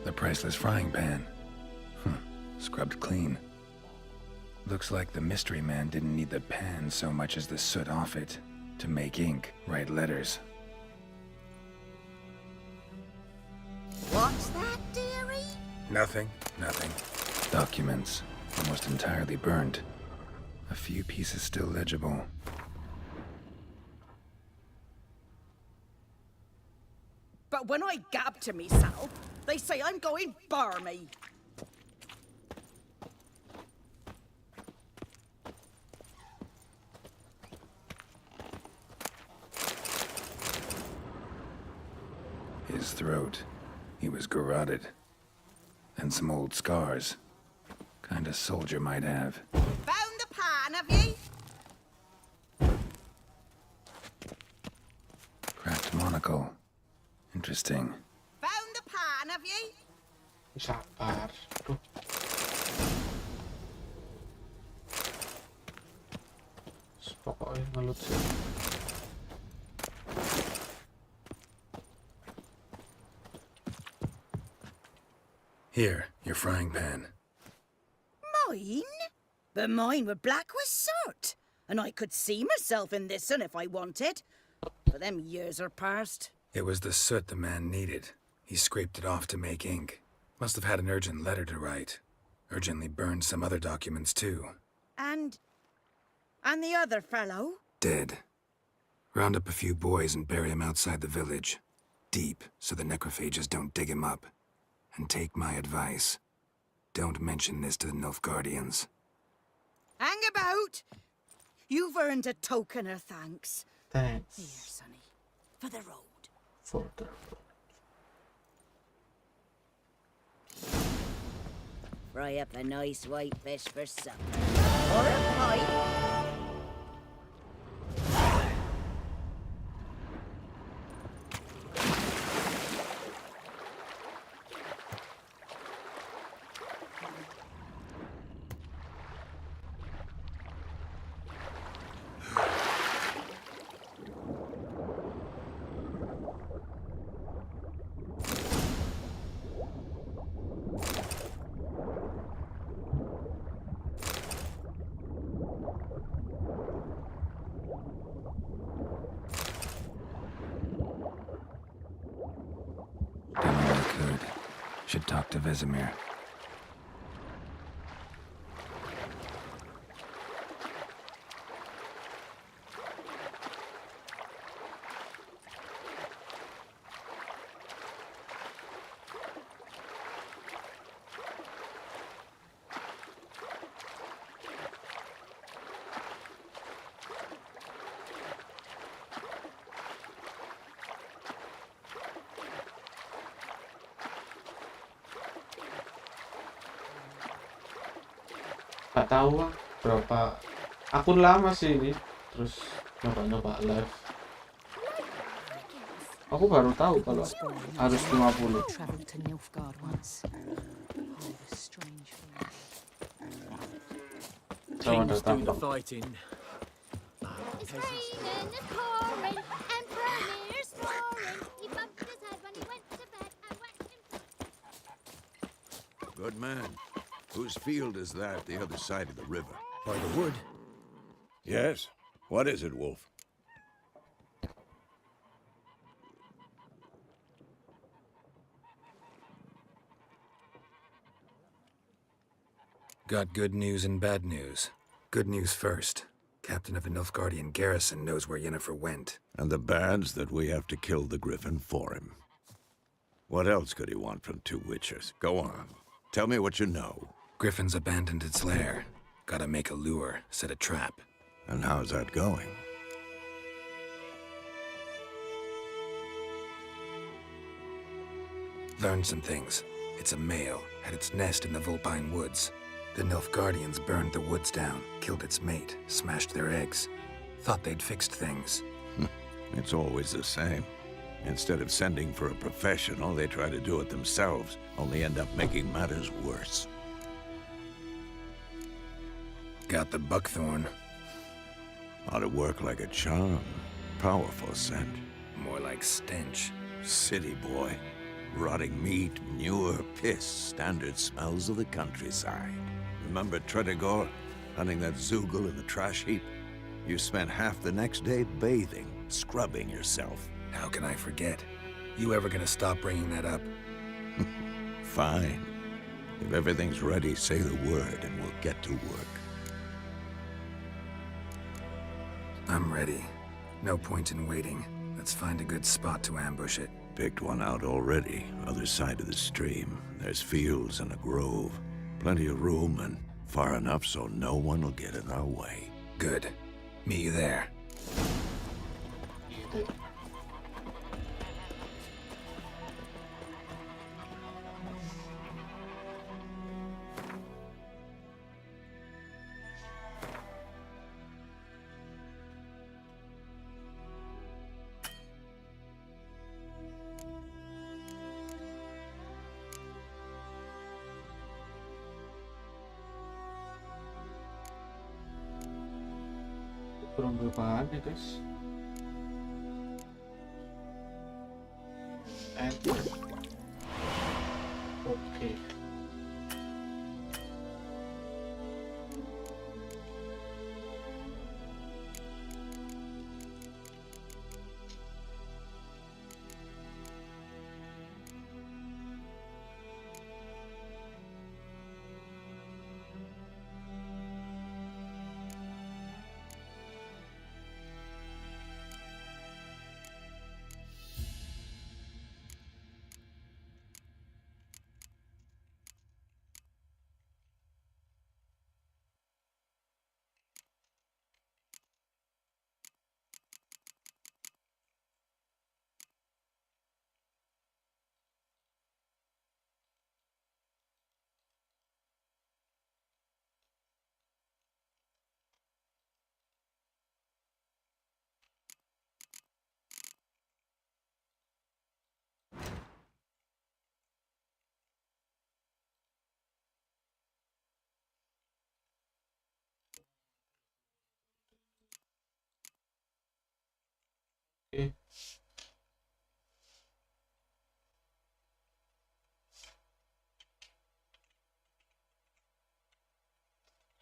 The priceless frying pan. Scrubbed clean. Looks like the mystery man didn't need the pan so much as the soot off it to make ink, write letters. What's that, dearie? Nothing. Documents, almost entirely burned. A few pieces still legible. But when I gab to myself, they say I'm going barmy. His throat. He was garroted. And some old scars. Kind a soldier might have. Found the pan, have ye? Cracked monocle. Interesting. Found the pan, have ye? Sabar. Aduh. Pokoknya ngelut sih. Here, your frying pan. Mine? But mine were black with soot. And I could see myself in this one if I wanted. But them years are past. It was the soot the man needed. He scraped it off to make ink. Must have had an urgent letter to write. Urgently burned some other documents too. And the other fellow? Dead. Round up a few boys and bury him outside the village. Deep, so the necrophages don't dig him up. And take my advice. Don't mention this to the Nilfgaardians. Hang about! You've earned a token of thanks. Thanks. Here, sonny. For the road. For the road. Fry up a nice white fish for supper. Or a pie. Should talk to Vesemir. Gak tahu lah berapa akun lama sih ini, terus nyoba live. Aku baru tahu kalau harus 50. Selamat datang. It's raining, it's pouring, and Premier's snoring. He bumped his head when he went to bed and wet himself. Good man. Whose field is that the other side of the river? By the wood. Yes. What is it, Wolf? Got good news and bad news. Good news first. Captain of the Nilfgaardian garrison knows where Yennefer went. And the bad's that we have to kill the griffin for him. What else could he want from two witchers? Go on. Tell me what you know. Griffin's abandoned its lair. Gotta make a lure, set a trap. And how's that going? Learned some things. It's a male, had its nest in the Vulpine Woods. The Nilfgaardians burned the woods down, killed its mate, smashed their eggs. Thought they'd fixed things. It's always the same. Instead of sending for a professional, they try to do it themselves, only end up making matters worse. Got the buckthorn. Ought to work like a charm. Powerful scent. More like stench. City boy. Rotting meat, manure, piss. Standard smells of the countryside. Remember Tredegor? hunting that Zoogle in the trash heap. You spent half the next day bathing, scrubbing yourself. How can I forget? You ever gonna stop bringing that up? Fine. If everything's ready, say the word and we'll get to work. I'm ready. No point in waiting. Let's find a good spot to ambush it. Picked one out already, other side of the stream. There's fields and a grove. Plenty of room and far enough so no one will get in our way. Good. Meet you there. Kurang berbahan ya guys. And okay. Okay.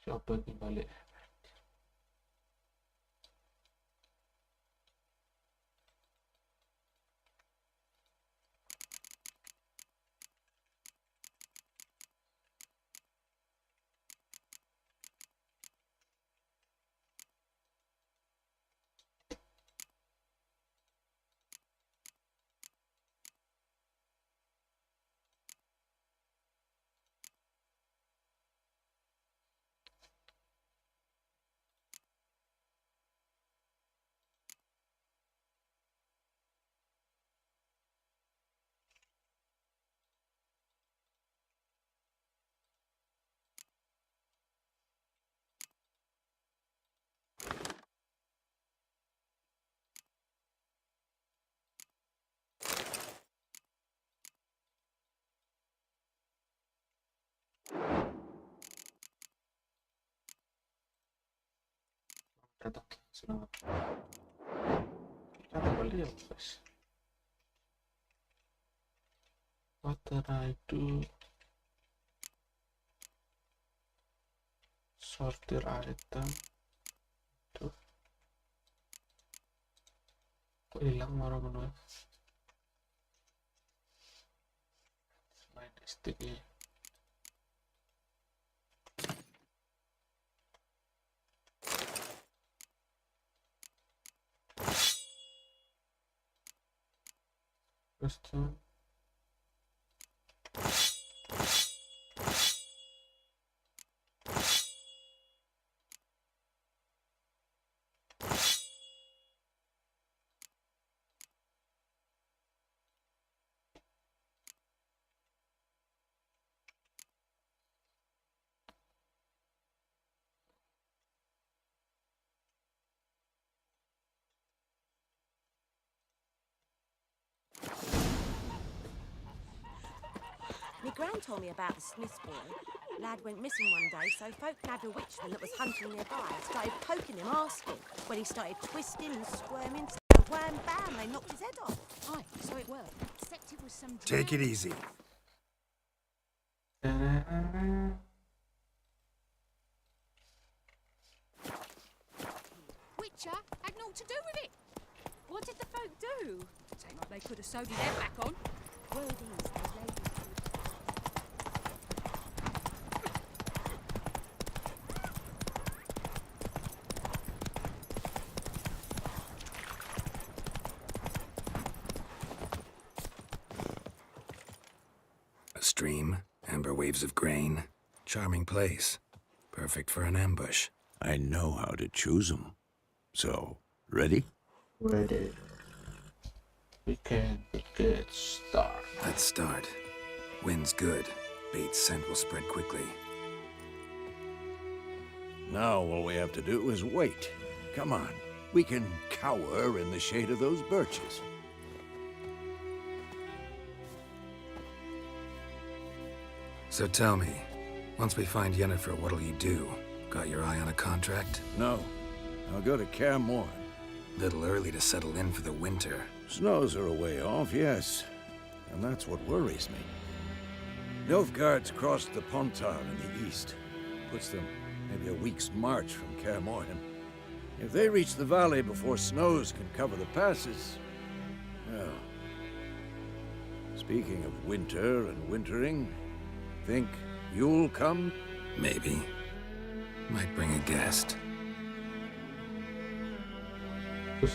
Siapa ni balik? Datang selamat. Kita balik guys. What did I do? Sortir item. Tuh. Kok hilang marah menurut? Main stick ya. Question. My gran told me about the Smith's boy. Lad went missing one day, so folk nabbed a witchman that was hunting nearby. Started poking him, asking. Well, he started twisting and squirming, so wham bam, they knocked his head off. Aye, so it worked. Except it was some Take it easy. Witcher had naught to do with it. What did the folk do? Seemed like they could have sewed his head back on. Word is, the ladies A stream, amber waves of grain. Charming place. Perfect for an ambush. I know how to choose them. So, ready? Ready. We can get started. Let's start. Wind's good. Bait's scent will spread quickly. Now all we have to do is wait. Come on. We can cower in the shade of those birches. So tell me, once we find Yennefer, what'll you do? Got your eye on a contract? No. I'll go to Kaer Morhen. Little early to settle in for the winter. Snows are a way off, yes. And that's what worries me. Nilfgaard's crossed the Pontar in the east. Puts them maybe a week's march from Kaer Morhen. If they reach the valley before snows can cover the passes, well... Speaking of winter and wintering, think you'll come? Maybe. Might bring a guest. Hear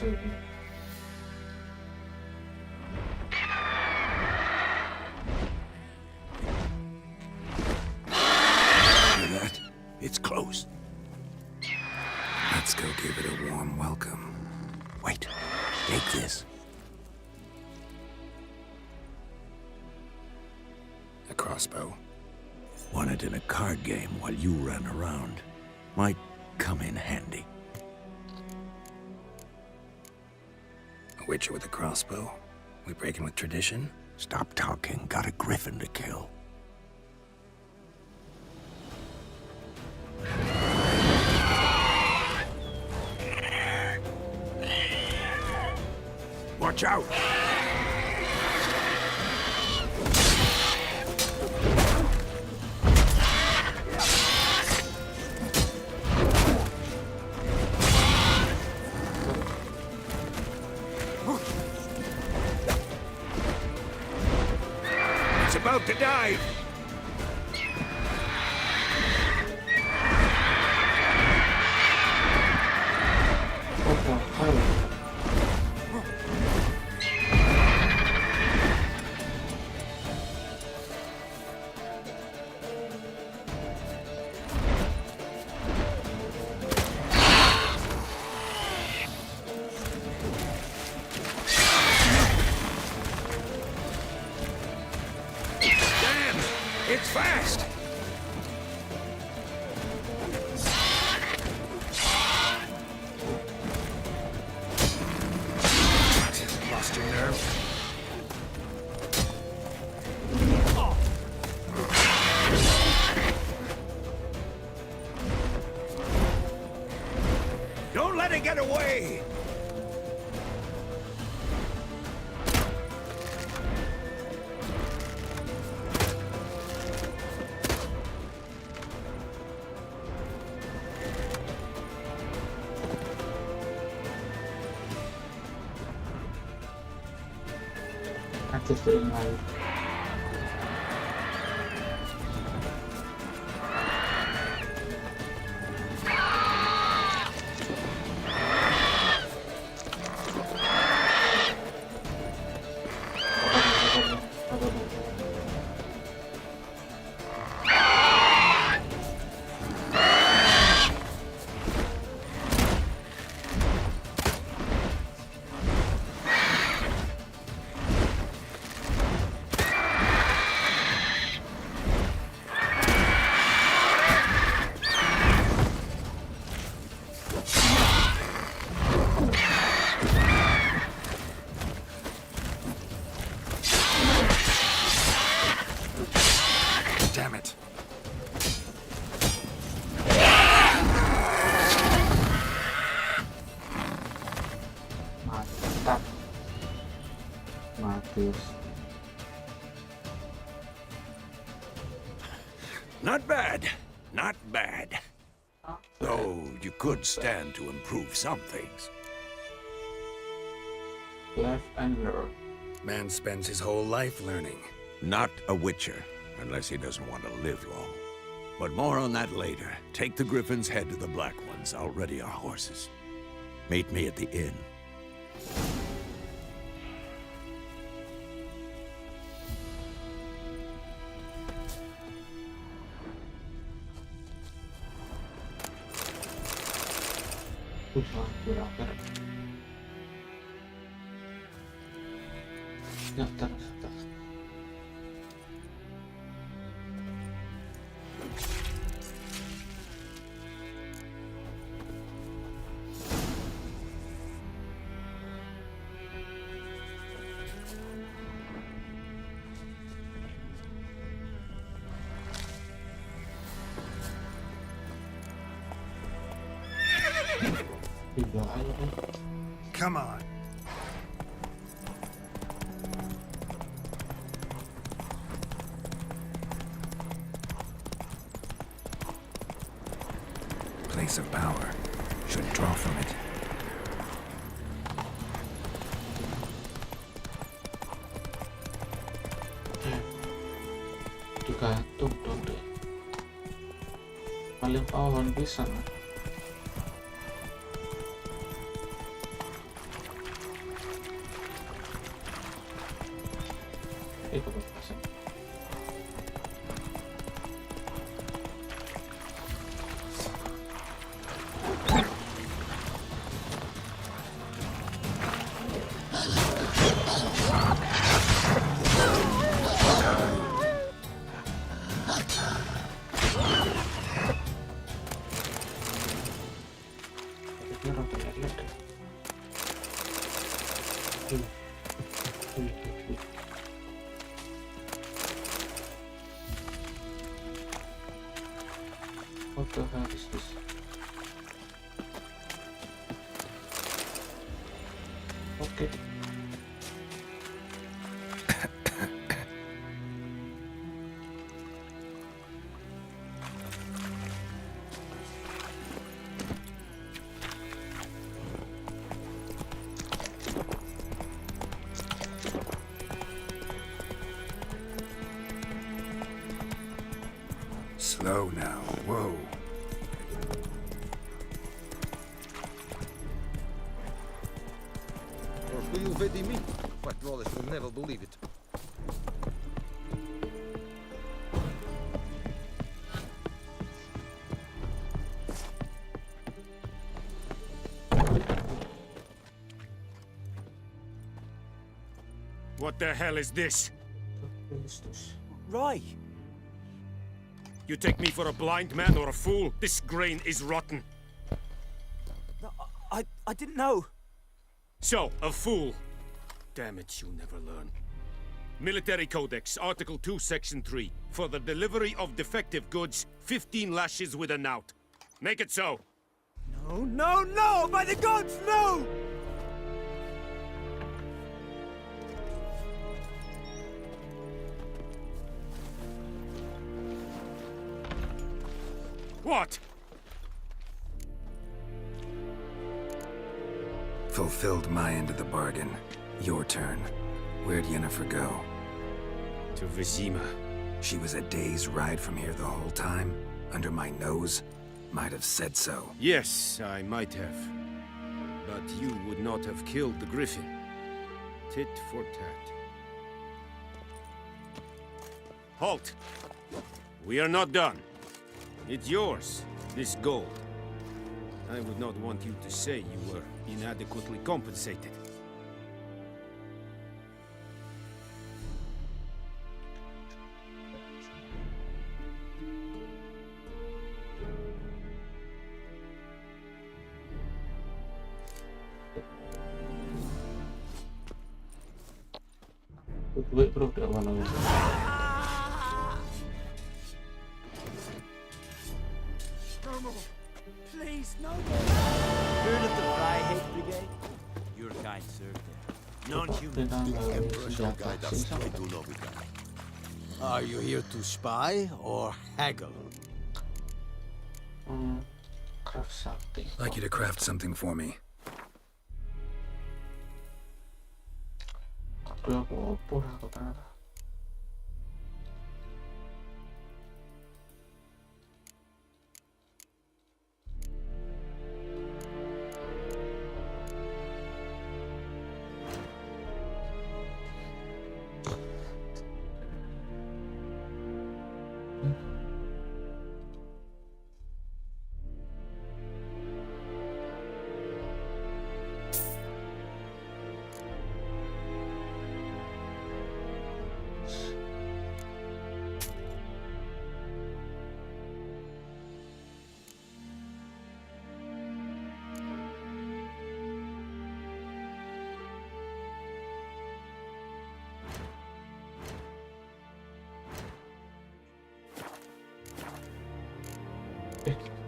that? It's close. Let's go give it a warm welcome. Wait. Take this. A crossbow. Won it in a card game while you ran around. Might come in handy. A witcher with a crossbow? We breaking with tradition? Stop talking. Got a griffin to kill. Watch out! It's about to dive! It's fast! Lost your nerve? Don't let it get away! Antes de ir mal. Damn it. Mantap. Matius. Not bad. Not bad. Though you could stand to improve some things. Live and learn. Man spends his whole life learning. Not a witcher, unless he doesn't want to live long. But more on that later. Take the Griffin's head to the Black Ones. I'll ready our horses. Meet me at the inn. Ya, terus. Come on. Place of power. Should draw from it. Digantung dong deh. Paling pohon bisa. Kebebasan. What the hell is this? Okay. Slow now. Whoa. Or will you vedi me? But Wallace will never believe it. What the hell is this? Rye! You take me for a blind man or a fool? This grain is rotten. No, I didn't know. So, a fool. Damn it, you'll never learn. Military Codex, Article 2, Section 3. For the delivery of defective goods, 15 lashes with a knout. Make it so. No, no, no! By the gods, no! What? Fulfilled my end of the bargain. Your turn. Where'd Yennefer go? To Vizima. She was a day's ride from here the whole time? Under my nose? Might have said so. Yes, I might have. But you would not have killed the Griffin. Tit for tat. Halt! We are not done. It's yours, this gold. I would not want you to say you were inadequately compensated. Wait, bro, that one away. No more. Please, no more. Heard of the Fryhead Brigade? Your kind served there. Non-human. The Emperor shall guide us to Dunovica. Are you here to spy or haggle? Craft something. I'd like you to craft something for me. Apa aku ternyata.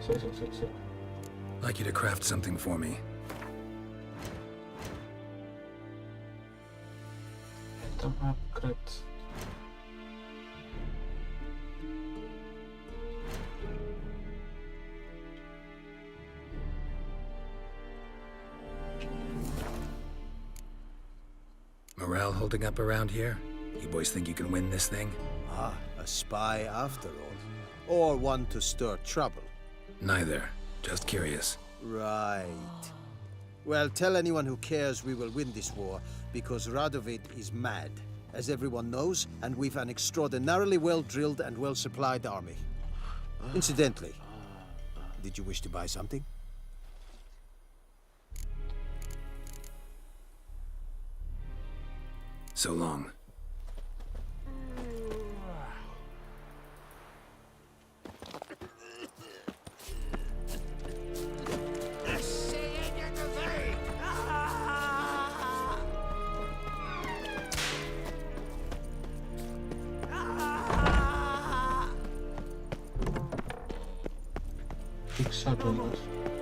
I'd like you to craft something for me. Item upgrades. Morale holding up around here? You boys think you can win this thing? Ah, a spy after all. Or one to stir trouble. Neither. Just curious. Right. Well, tell anyone who cares we will win this war, because Radovid is mad, as everyone knows, and we've an extraordinarily well-drilled and well-supplied army. Incidentally, did you wish to buy something? So long.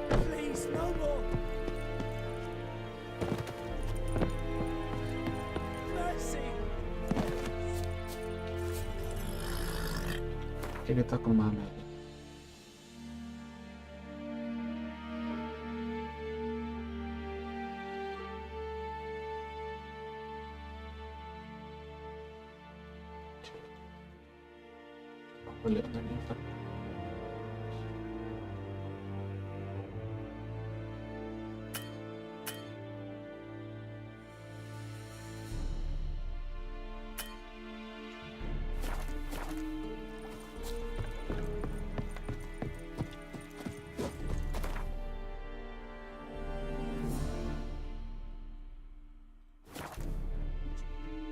Please, no more. Mercy. Kita kemana? Boleh lagi kan?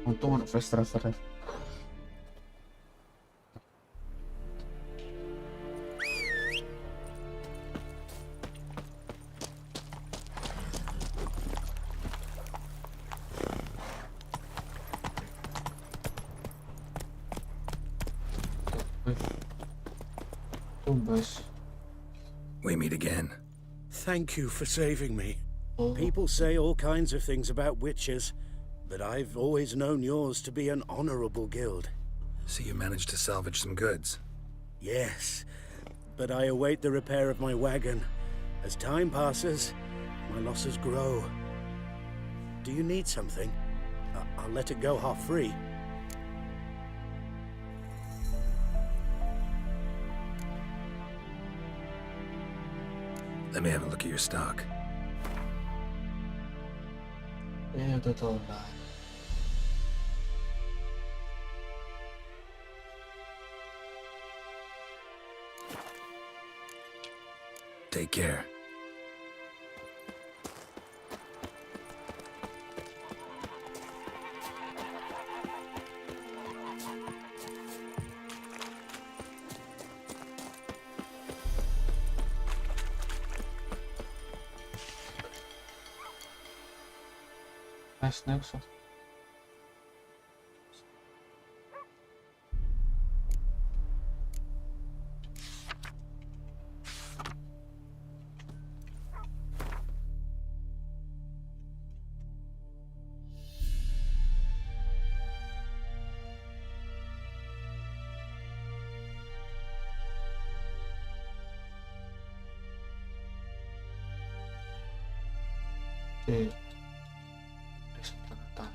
Untung ada fast travel. We meet again. Thank you for saving me. People say all kinds of things about witches, but I've always known yours to be an honorable guild. So you managed to salvage some goods? Yes, but I await the repair of my wagon. As time passes, my losses grow. Do you need something? I'll let it go half-free. Let me have a look at your stock. Yeah, that's all right. Take care. Nice next. de Santa Natal.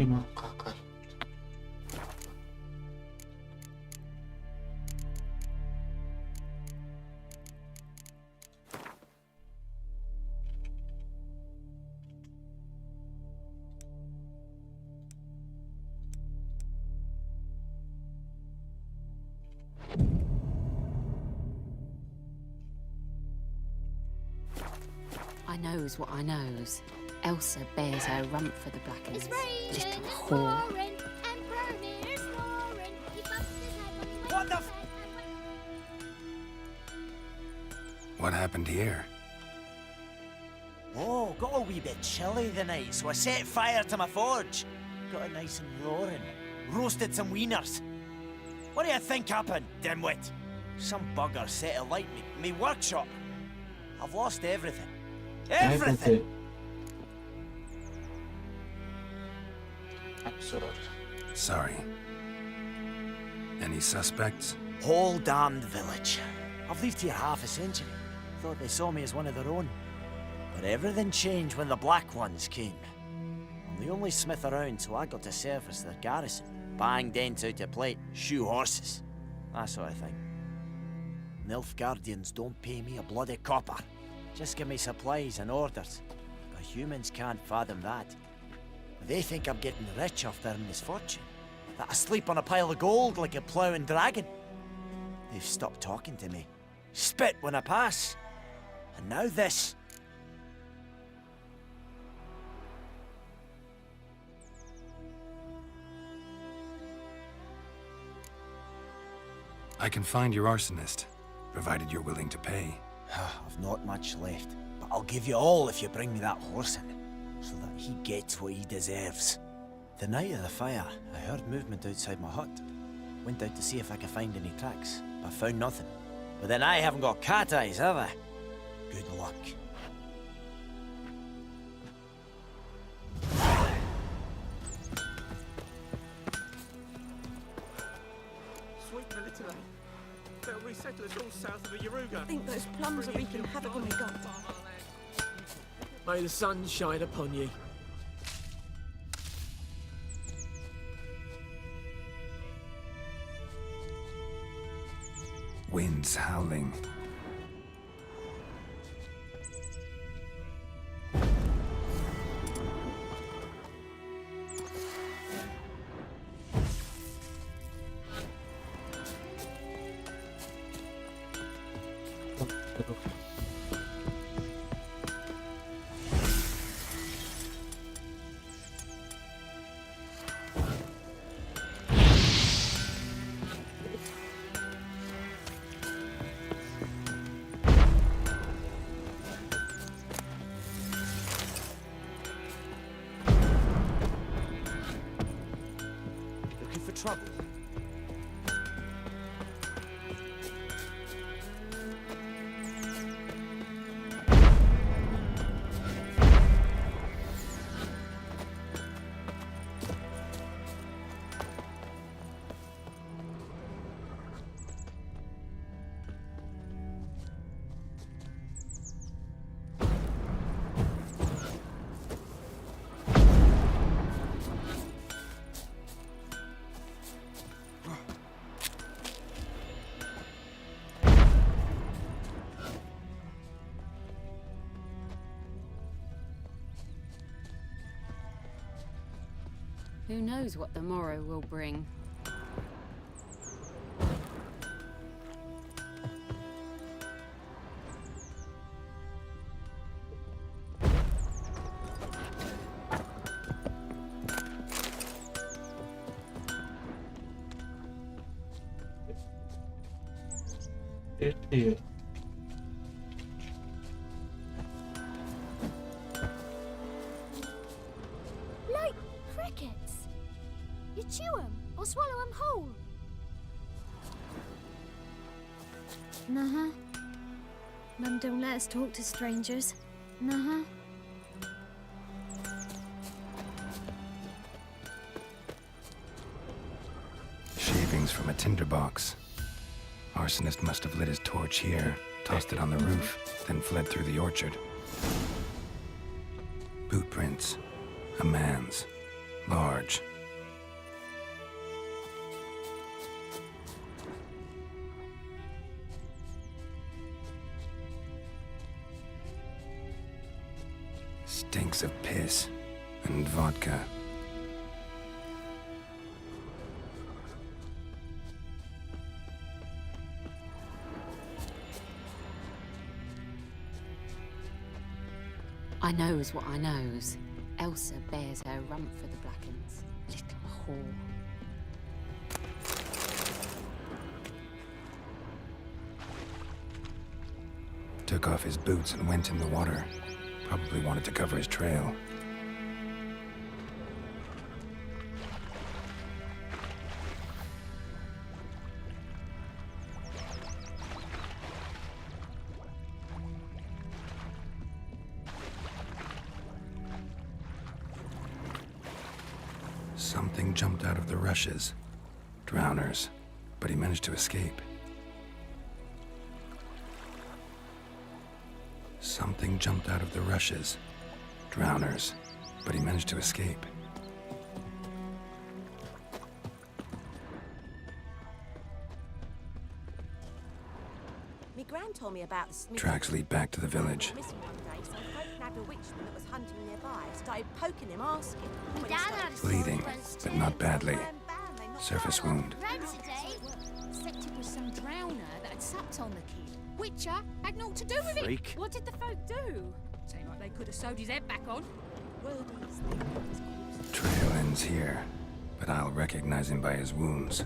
Imam Kakar. I knows what I knows. Elsa bears her rump for the Blackens. It's raining, Little it's whore. pouring, Emperor Near's snoring. He bumped his head when he went What to the bed and went... What happened here? Oh, got a wee bit chilly the night, so I set fire to my forge. Got it nice and roaring. Roasted some wieners. What do you think happened, dimwit? Some bugger set alight me workshop. I've lost everything. Everything! I'm sorry. Sorry. Any suspects? Whole damned village. I've lived here half a century. Thought they saw me as one of their own. But everything changed when the Black Ones came. I'm the only smith around, so I got to service their garrison. Bang dents out of plate, shoe horses. That sort of thing. Nilfgaardians don't pay me a bloody copper. Just give me supplies and orders. But humans can't fathom that. They think I'm getting rich off their misfortune. That I sleep on a pile of gold like a ploughing dragon. They've stopped talking to me. Spit when I pass. And now this. I can find your arsonist, provided you're willing to pay. I've not much left, but I'll give you all if you bring me that horse in, so that he gets what he deserves. The night of the fire, I heard movement outside my hut. Went out to see if I could find any tracks, but found nothing. But then I haven't got cat eyes, have I? Good luck. Sweet Melitele. They'll resettle us all south of the Yaruga. I think those plums are wreaking havoc on my gut. May the sun shine upon ye. Winds howling. Looking for trouble? Who knows what the morrow will bring? Idiot. Like crickets. You chew 'em or swallow 'em whole. Nuh-huh. Mum don't let us talk to strangers. Nuh-huh. Shavings from a tinderbox. Arsonist must have lit his torch here, tossed it on the roof, then fled through the orchard. Boot prints. A man's. Large. Stinks of piss and vodka. I knows what I knows. Elsa bears her rump for the Blackens. Little whore. Took off his boots and went in the water. Probably wanted to cover his trail. Something jumped out of the rushes. Drowners. But he managed to escape. Something jumped out of the rushes. Drowners. But he managed to escape. Me gran told me about the Smith. Tracks lead back to the village. Missing one day, so folk nabbed a witchman that was hunting nearby. Started poking him, asking. My When he dad started had a Bleeding, sword but not badly. Surface wound. Red today. Except it was some drowner that had supped on the kid. Witcher had naught to do with Freak. it. What did the folk do? Seemed like they could have sewed his head back on. Trail ends here, but I'll recognize him by his wounds.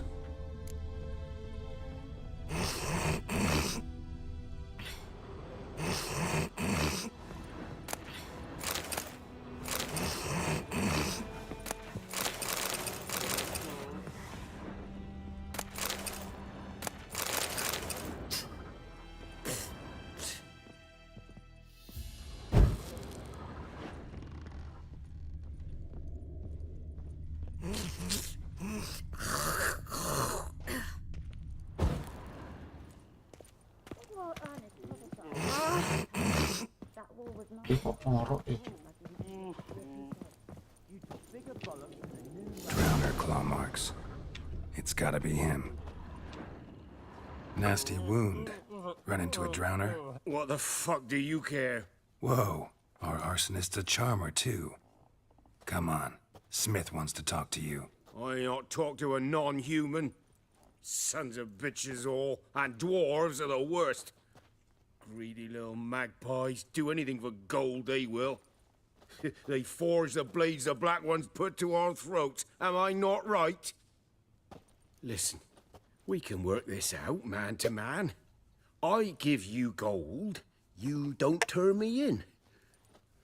Ih, kok ngorok ya? Drowner claw marks. It's gotta be him. Nasty wound. Run into a drowner? What the fuck do you care? Whoa, our arsonist's a charmer too. Come on, Smith wants to talk to you. I ain't not talk to a non-human. Sons of bitches all, and dwarves are the worst. Greedy little magpies, do anything for gold, they will. They forge the blades the Black Ones put to our throats, am I not right? Listen, we can work this out, man to man. I give you gold, you don't turn me in.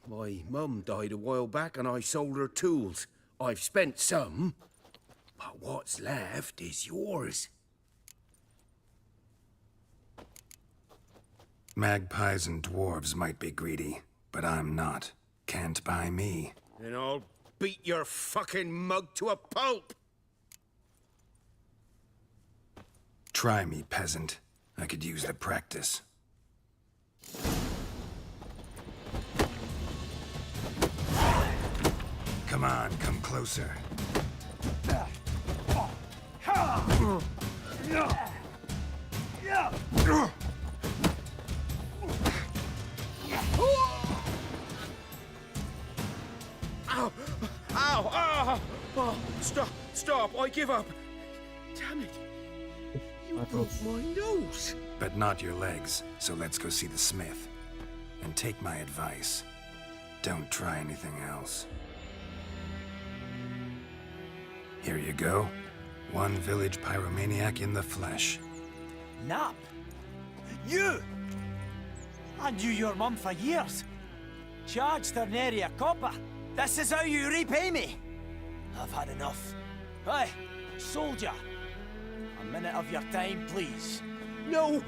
My mum died a while back and I sold her tools. I've spent some, but what's left is yours. Magpies and dwarves might be greedy, but I'm not. Can't buy me. Then I'll beat your fucking mug to a pulp! Try me, peasant. I could use the practice. Come on, come closer. Ow! Ow! Ow! Oh, stop! I give up! Damn it! You broke my nose! But not your legs, so let's go see the smith. And take my advice. Don't try anything else. Here you go. One village pyromaniac in the flesh. Nap? You! I knew your mum for years. Charged her nary a copper. This is how you repay me. I've had enough. Hey, soldier. A minute of your time, please. No!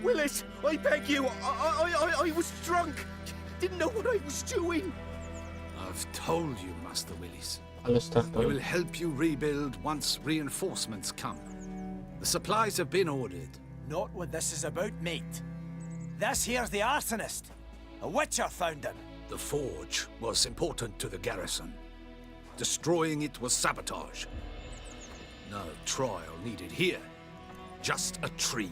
Willis, I beg you. I was drunk. Didn't know what I was doing. I've told you, Master Willis. Alistair We will help you rebuild once reinforcements come. The supplies have been ordered. Not what this is about, mate. This here's the arsonist. A witcher found him. The forge was important to the garrison. Destroying it was sabotage. No trial needed here. Just a tree.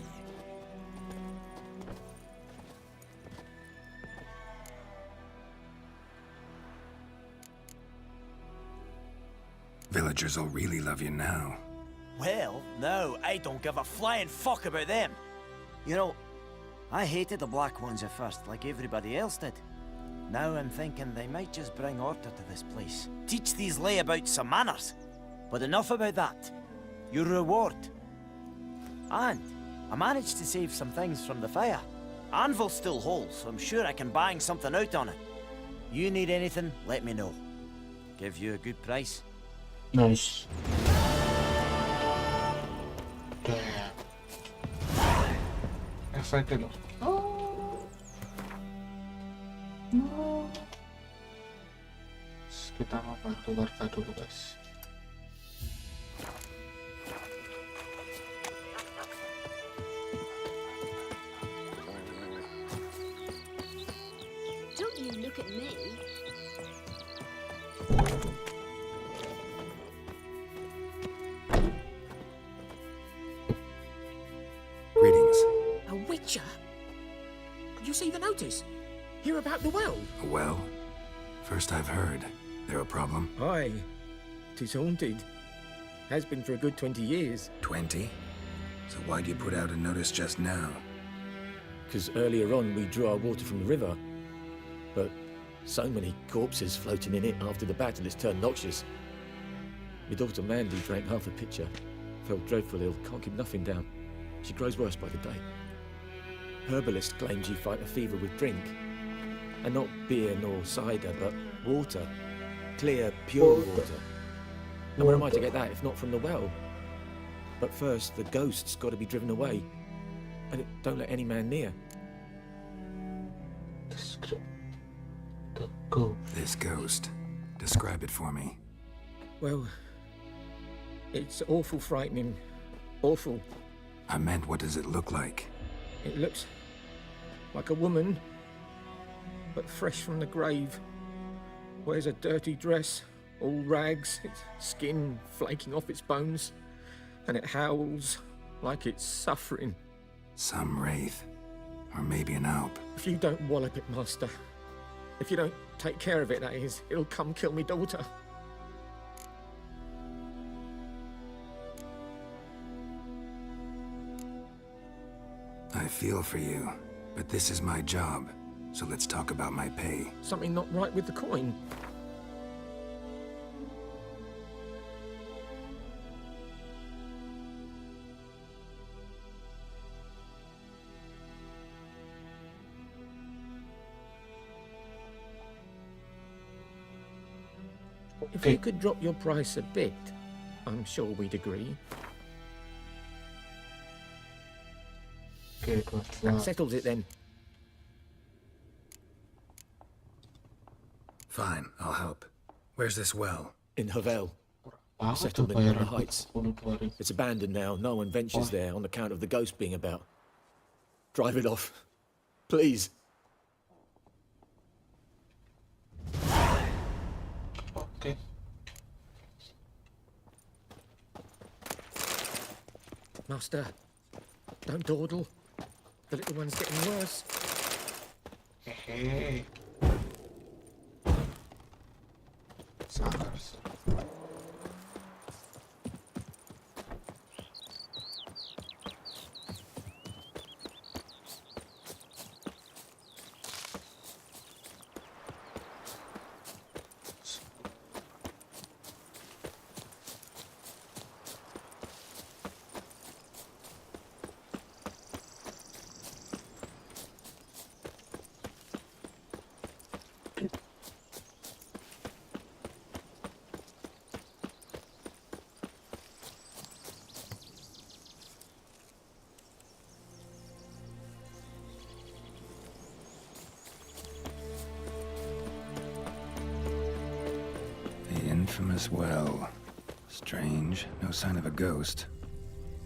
Villagers will really love you now. Well, no, I don't give a flying fuck about them. You know, I hated the Black Ones at first, like everybody else did. Now I'm thinking they might just bring order to this place. Teach these layabouts some manners. But enough about that. Your reward. And I managed to save some things from the fire. Anvil's still whole, so I'm sure I can bang something out on it. You need anything, let me know. Give you a good price. Nice. Efek loh. Oh. No. Kita mau bantu warga dulu, guys. Don't you look at me. Greetings. A witcher? You see the notice? Hear about the well? A well? First I've heard. There a problem? Aye. 'Tis haunted. Has been for a good 20 years. 20? So why'd you put out a notice just now? Because earlier on we drew our water from the river. But so many corpses floating in it after the battle it's turned noxious. My daughter Mandy drank half a pitcher. Felt dreadful ill, can't keep nothing down. She grows worse by the day. Herbalist claims you fight a fever with drink. And not beer nor cider, but water. Clear, pure water. And where am I to get that if not from the well? But first, the ghost's got to be driven away. And it don't let any man near. This ghost. Describe it for me. Well, it's awful frightening. Awful. I meant, what does it look like? It looks like a woman, but fresh from the grave. Wears a dirty dress, all rags, its skin flaking off its bones, and it howls like it's suffering. Some wraith. Or maybe an alp. If you don't wallop it, Master, if you don't take care of it, that is, it'll come kill me daughter. I feel for you, but this is my job, so let's talk about my pay. Something not right with the coin. If you could drop your price a bit, I'm sure we'd agree. That settles it then. Fine, I'll help. Where's this well? In Havel. A settlement on the heights. It's abandoned now. No one ventures there on account of the ghost being about. Drive it off. Please. Okay. Master, don't dawdle. The little one's getting worse. Hey. Suckers. infamous well. Strange, no sign of a ghost.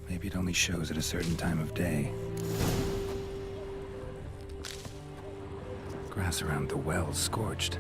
Maybe it only shows at a certain time of day. Grass around the well scorched.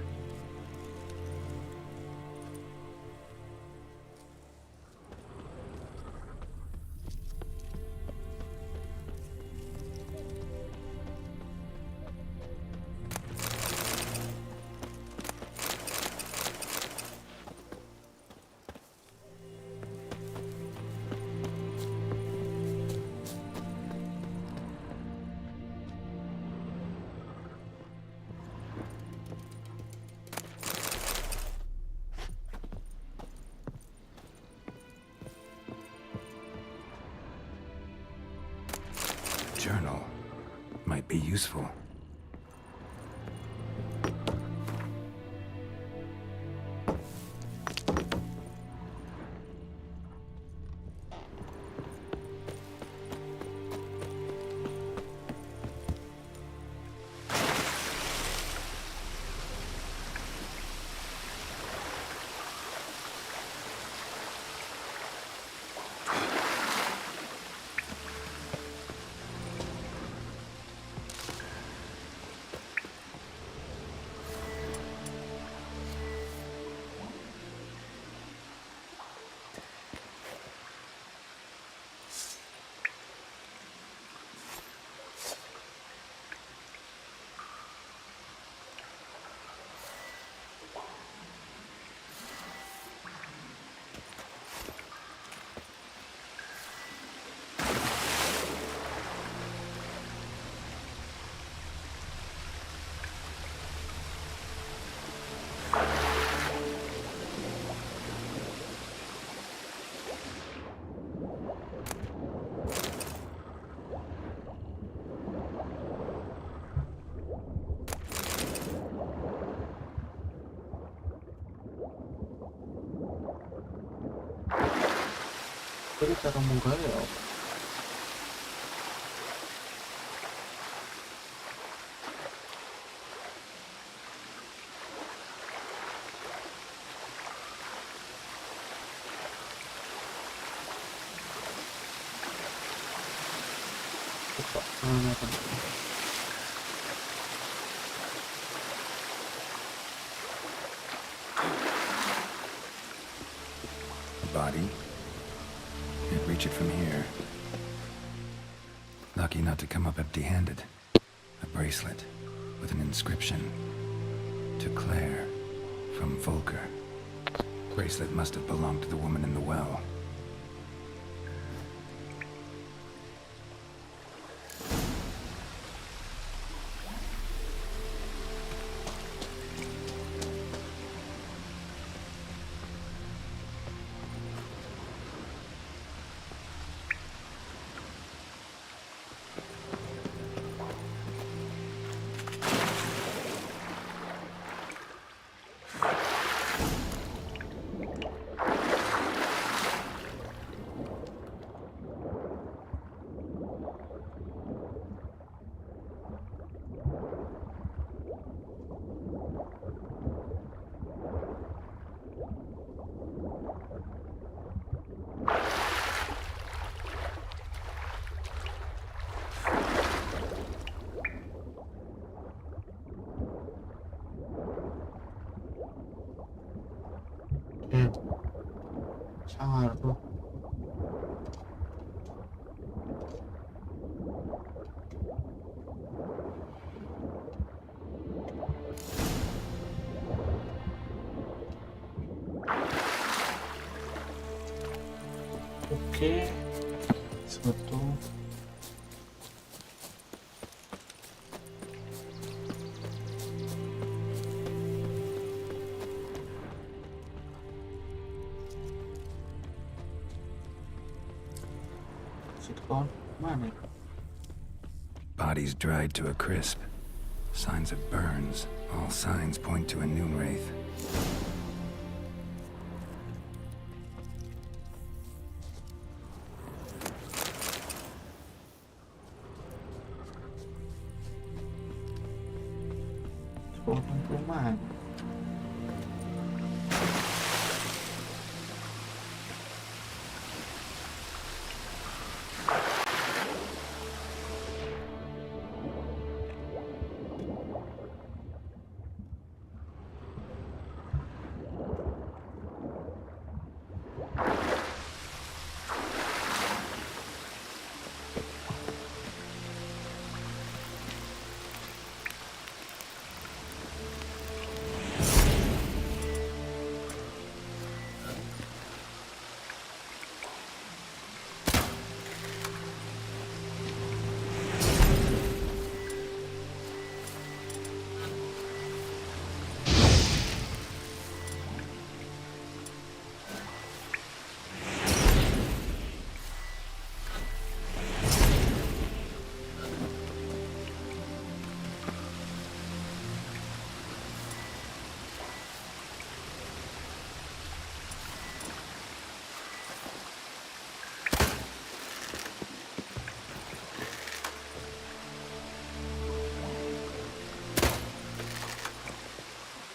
Journal might be useful. 그릇자가 뭔가요? Body. Can't reach it from here. Lucky not to come up empty-handed. A bracelet with an inscription. To Claire, from Volker. Bracelet must have belonged to the woman in the well. 창하로 오케이 이것도 Bodies dried to a crisp. Signs of burns. All signs point to a noon wraith.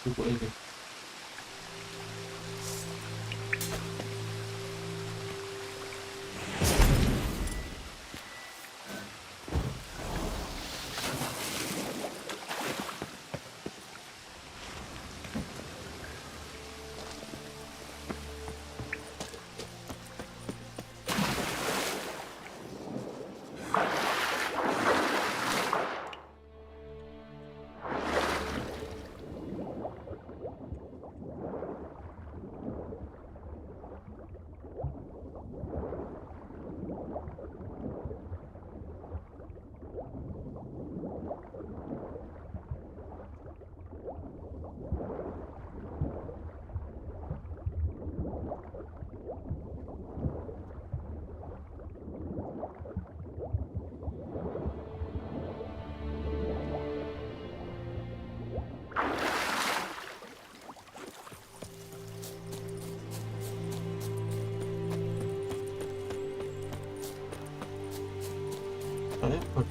cukup aja.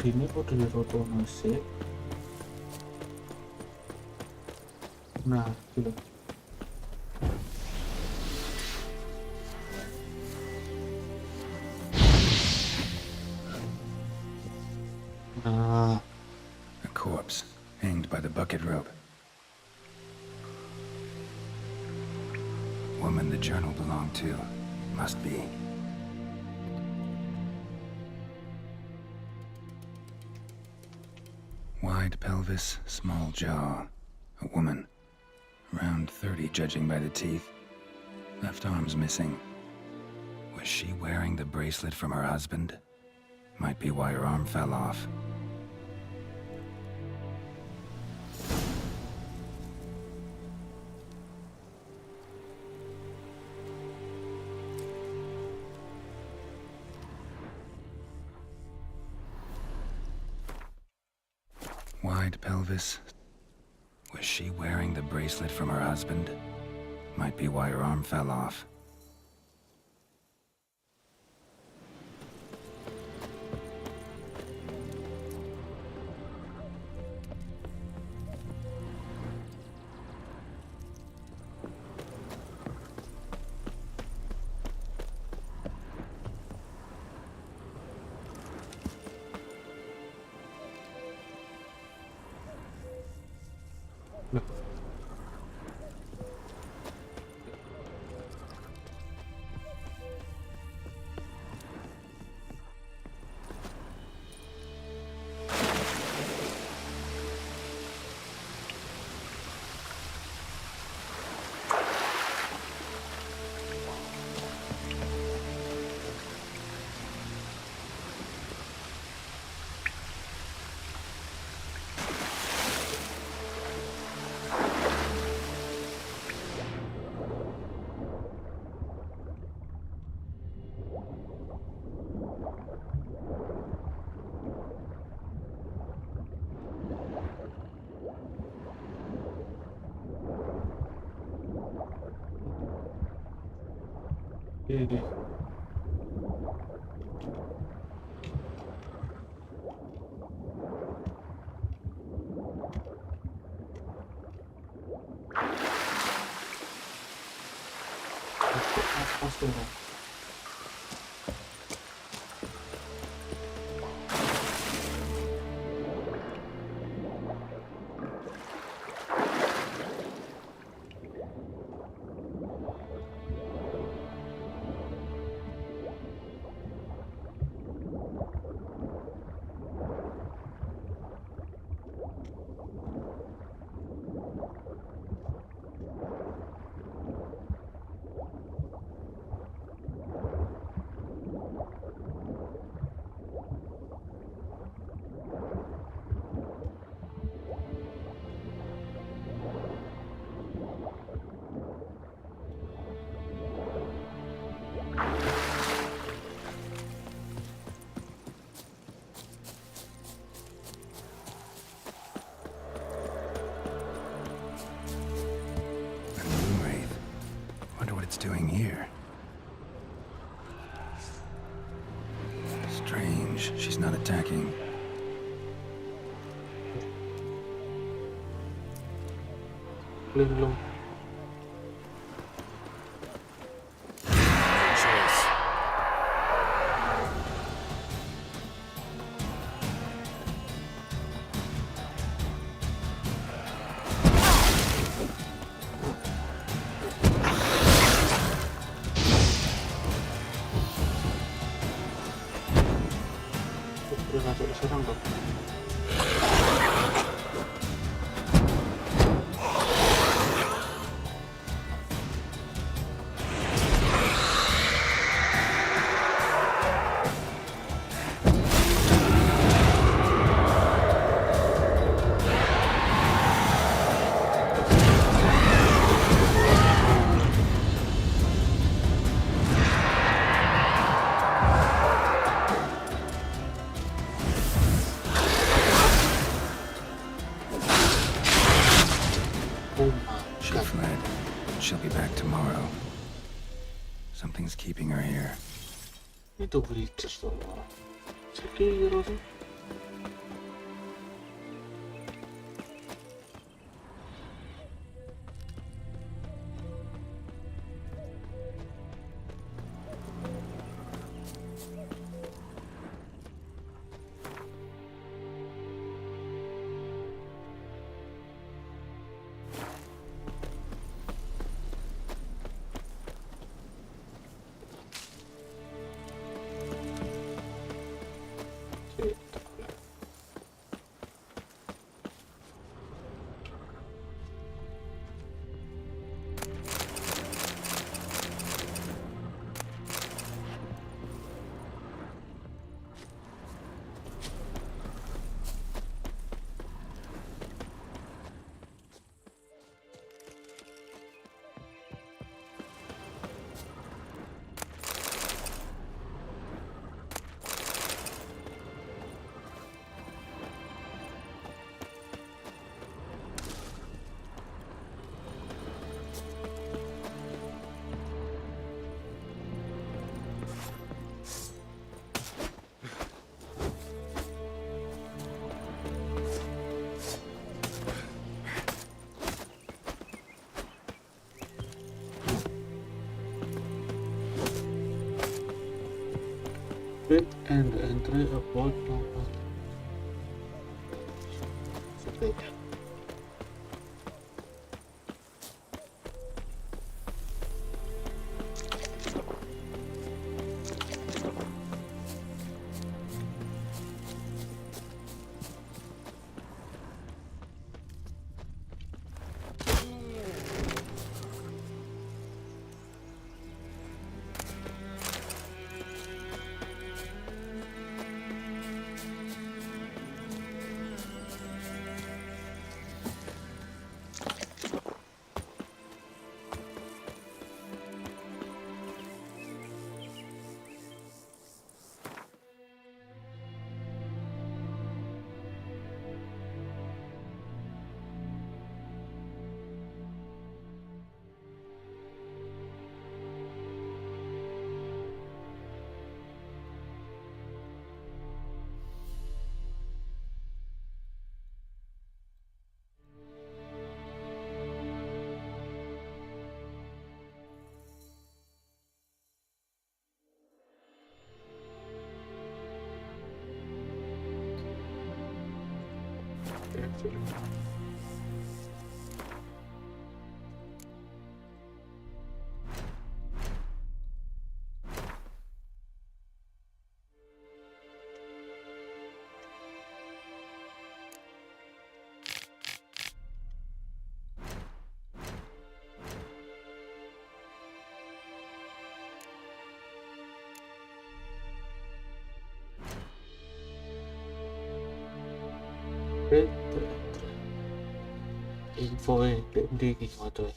Ini udah dirotono sih. Nah, gitu. Nah, a corpse hanged by the bucket rope. Woman the journal belonged to. Must be. Wide pelvis, small jaw. A woman. Around 30 judging by the teeth. Left arm's missing. Was she wearing the bracelet from her husband? Might be why her arm fell off. Wide pelvis. Was she wearing the bracelet from her husband? Might be why her arm fell off. Oke. Pas tuh. Doing here? Strange, she's not attacking. lên luôn. 그래가지고 세상 거. She fled. She'll be back tomorrow. Something's keeping her here. 이 누구리 있겠어? 새끼 열어서. Read and entry about number. Info에 랜딩이 맞아요.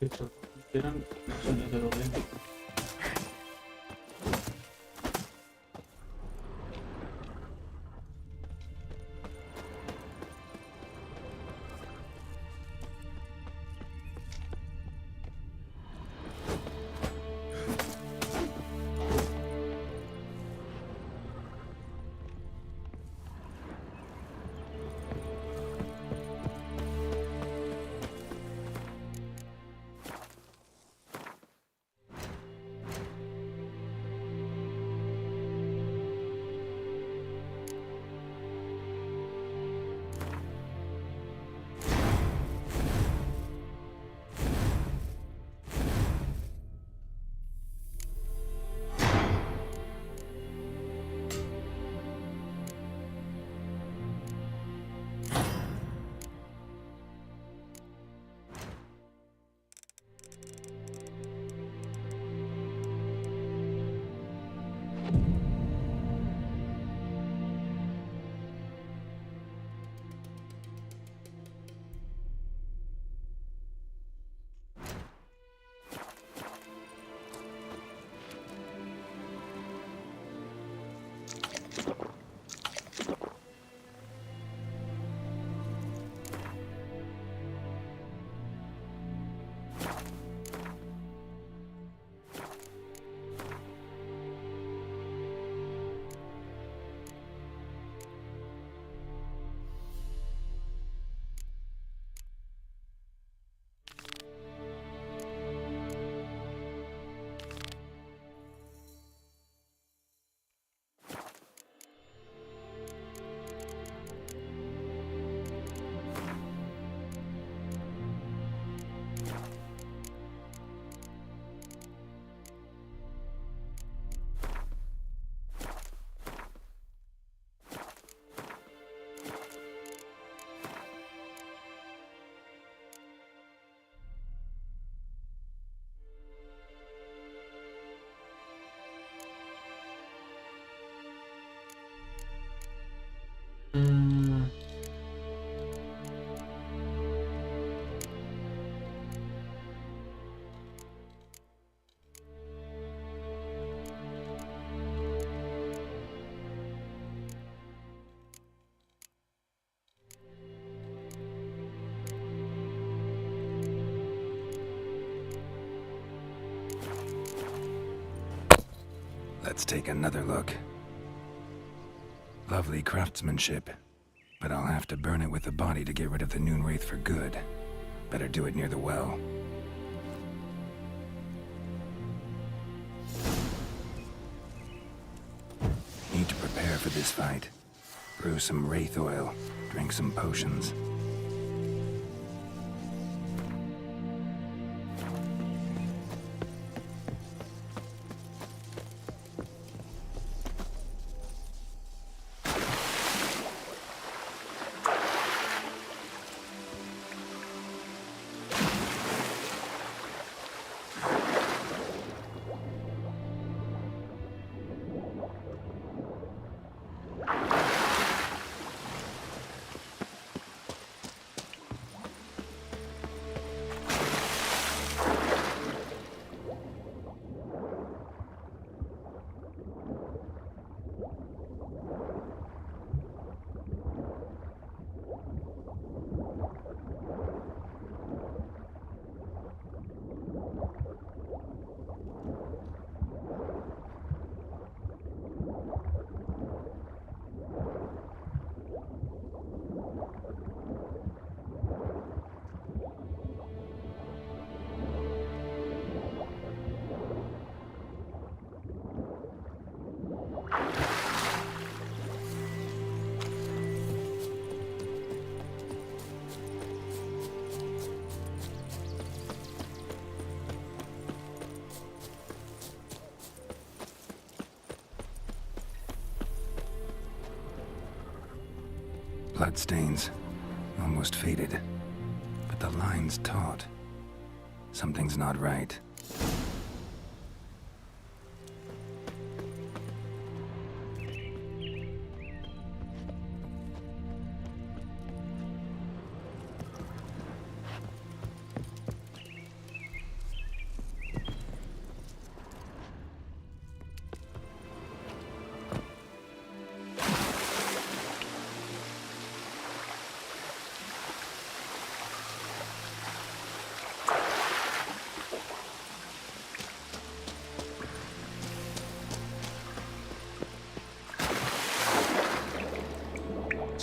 Gitu. Pikiran sudah terulang. Let's take another look. Lovely craftsmanship, but I'll have to burn it with the body to get rid of the Noonwraith for good. Better do it near the well. Need to prepare for this fight. Brew some wraith oil, drink some potions. Bloodstains. Almost faded. But the line's taut. Something's not right.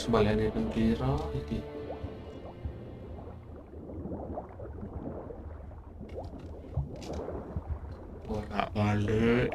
Sebaliknya dengan pira iki. Bolak balik.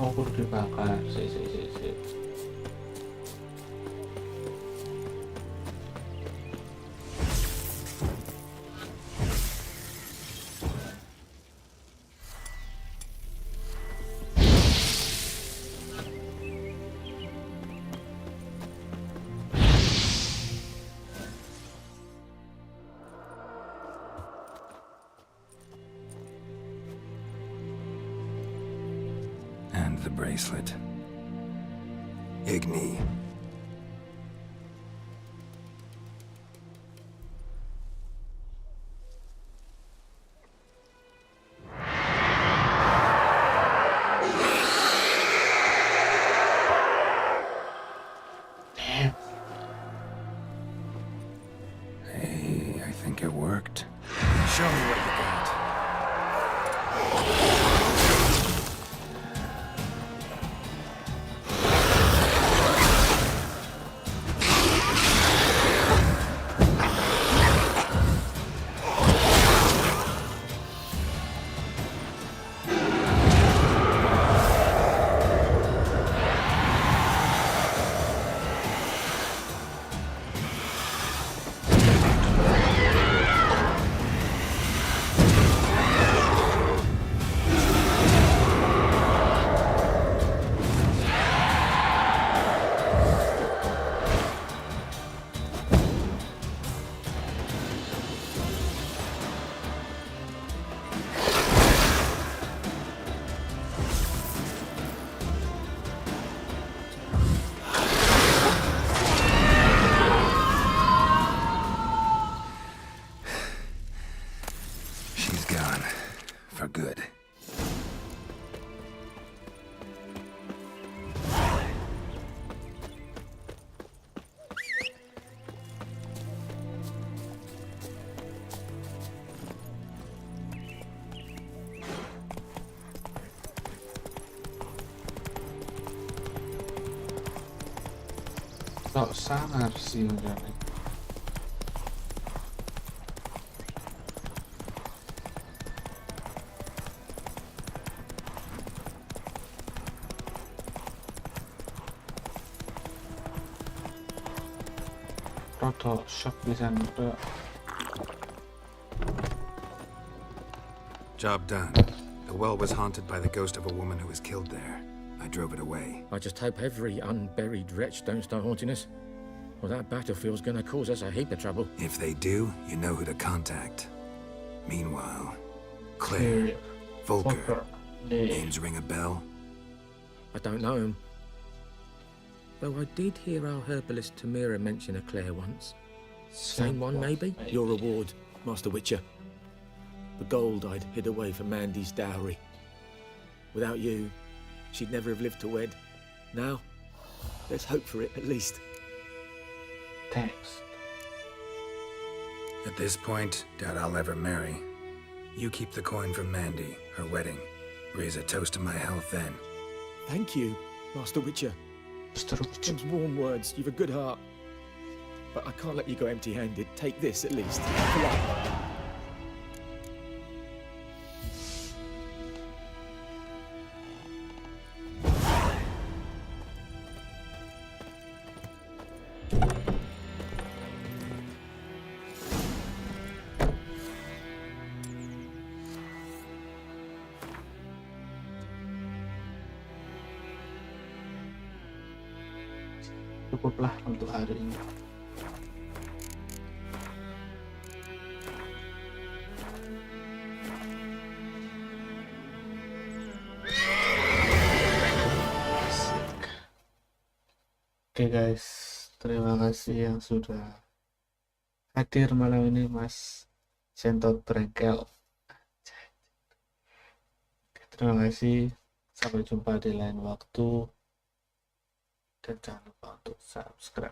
Oh, kudu dibakar. Sik. And the bracelet. Igni. Damn. Hey, I think it worked. Show me what you got. She's gone. For good. Kok sangar sih udah. Roto shock bisa udah. Job done. The well was haunted by the ghost of a woman who was killed there. I drove it away. I just hope every unburied wretch don't start haunting us. Well, that battlefield's gonna cause us a heap of trouble. If they do, you know who to contact. Meanwhile, Claire, Volker. Names ring a bell? I don't know him. Though I did hear our herbalist Tamira mention a Claire once. Same one, maybe? Your reward, Master Witcher. The gold I'd hid away for Mandy's dowry. Without you, she'd never have lived to wed. Now, let's hope for it, at least. Thanks. At this point, doubt I'll ever marry. You keep the coin from Mandy, her wedding. Raise a toast to my health then. Thank you, Master Witcher. Those warm words, you've a good heart. But I can't let you go empty-handed. Take this, at least. For luck. Cukuplah untuk hari ini. Oke guys, terima kasih yang sudah hadir malam ini, Mas Sentot Bengkel. Terima kasih, sampai jumpa di lain waktu, dan jangan lupa untuk subscribe.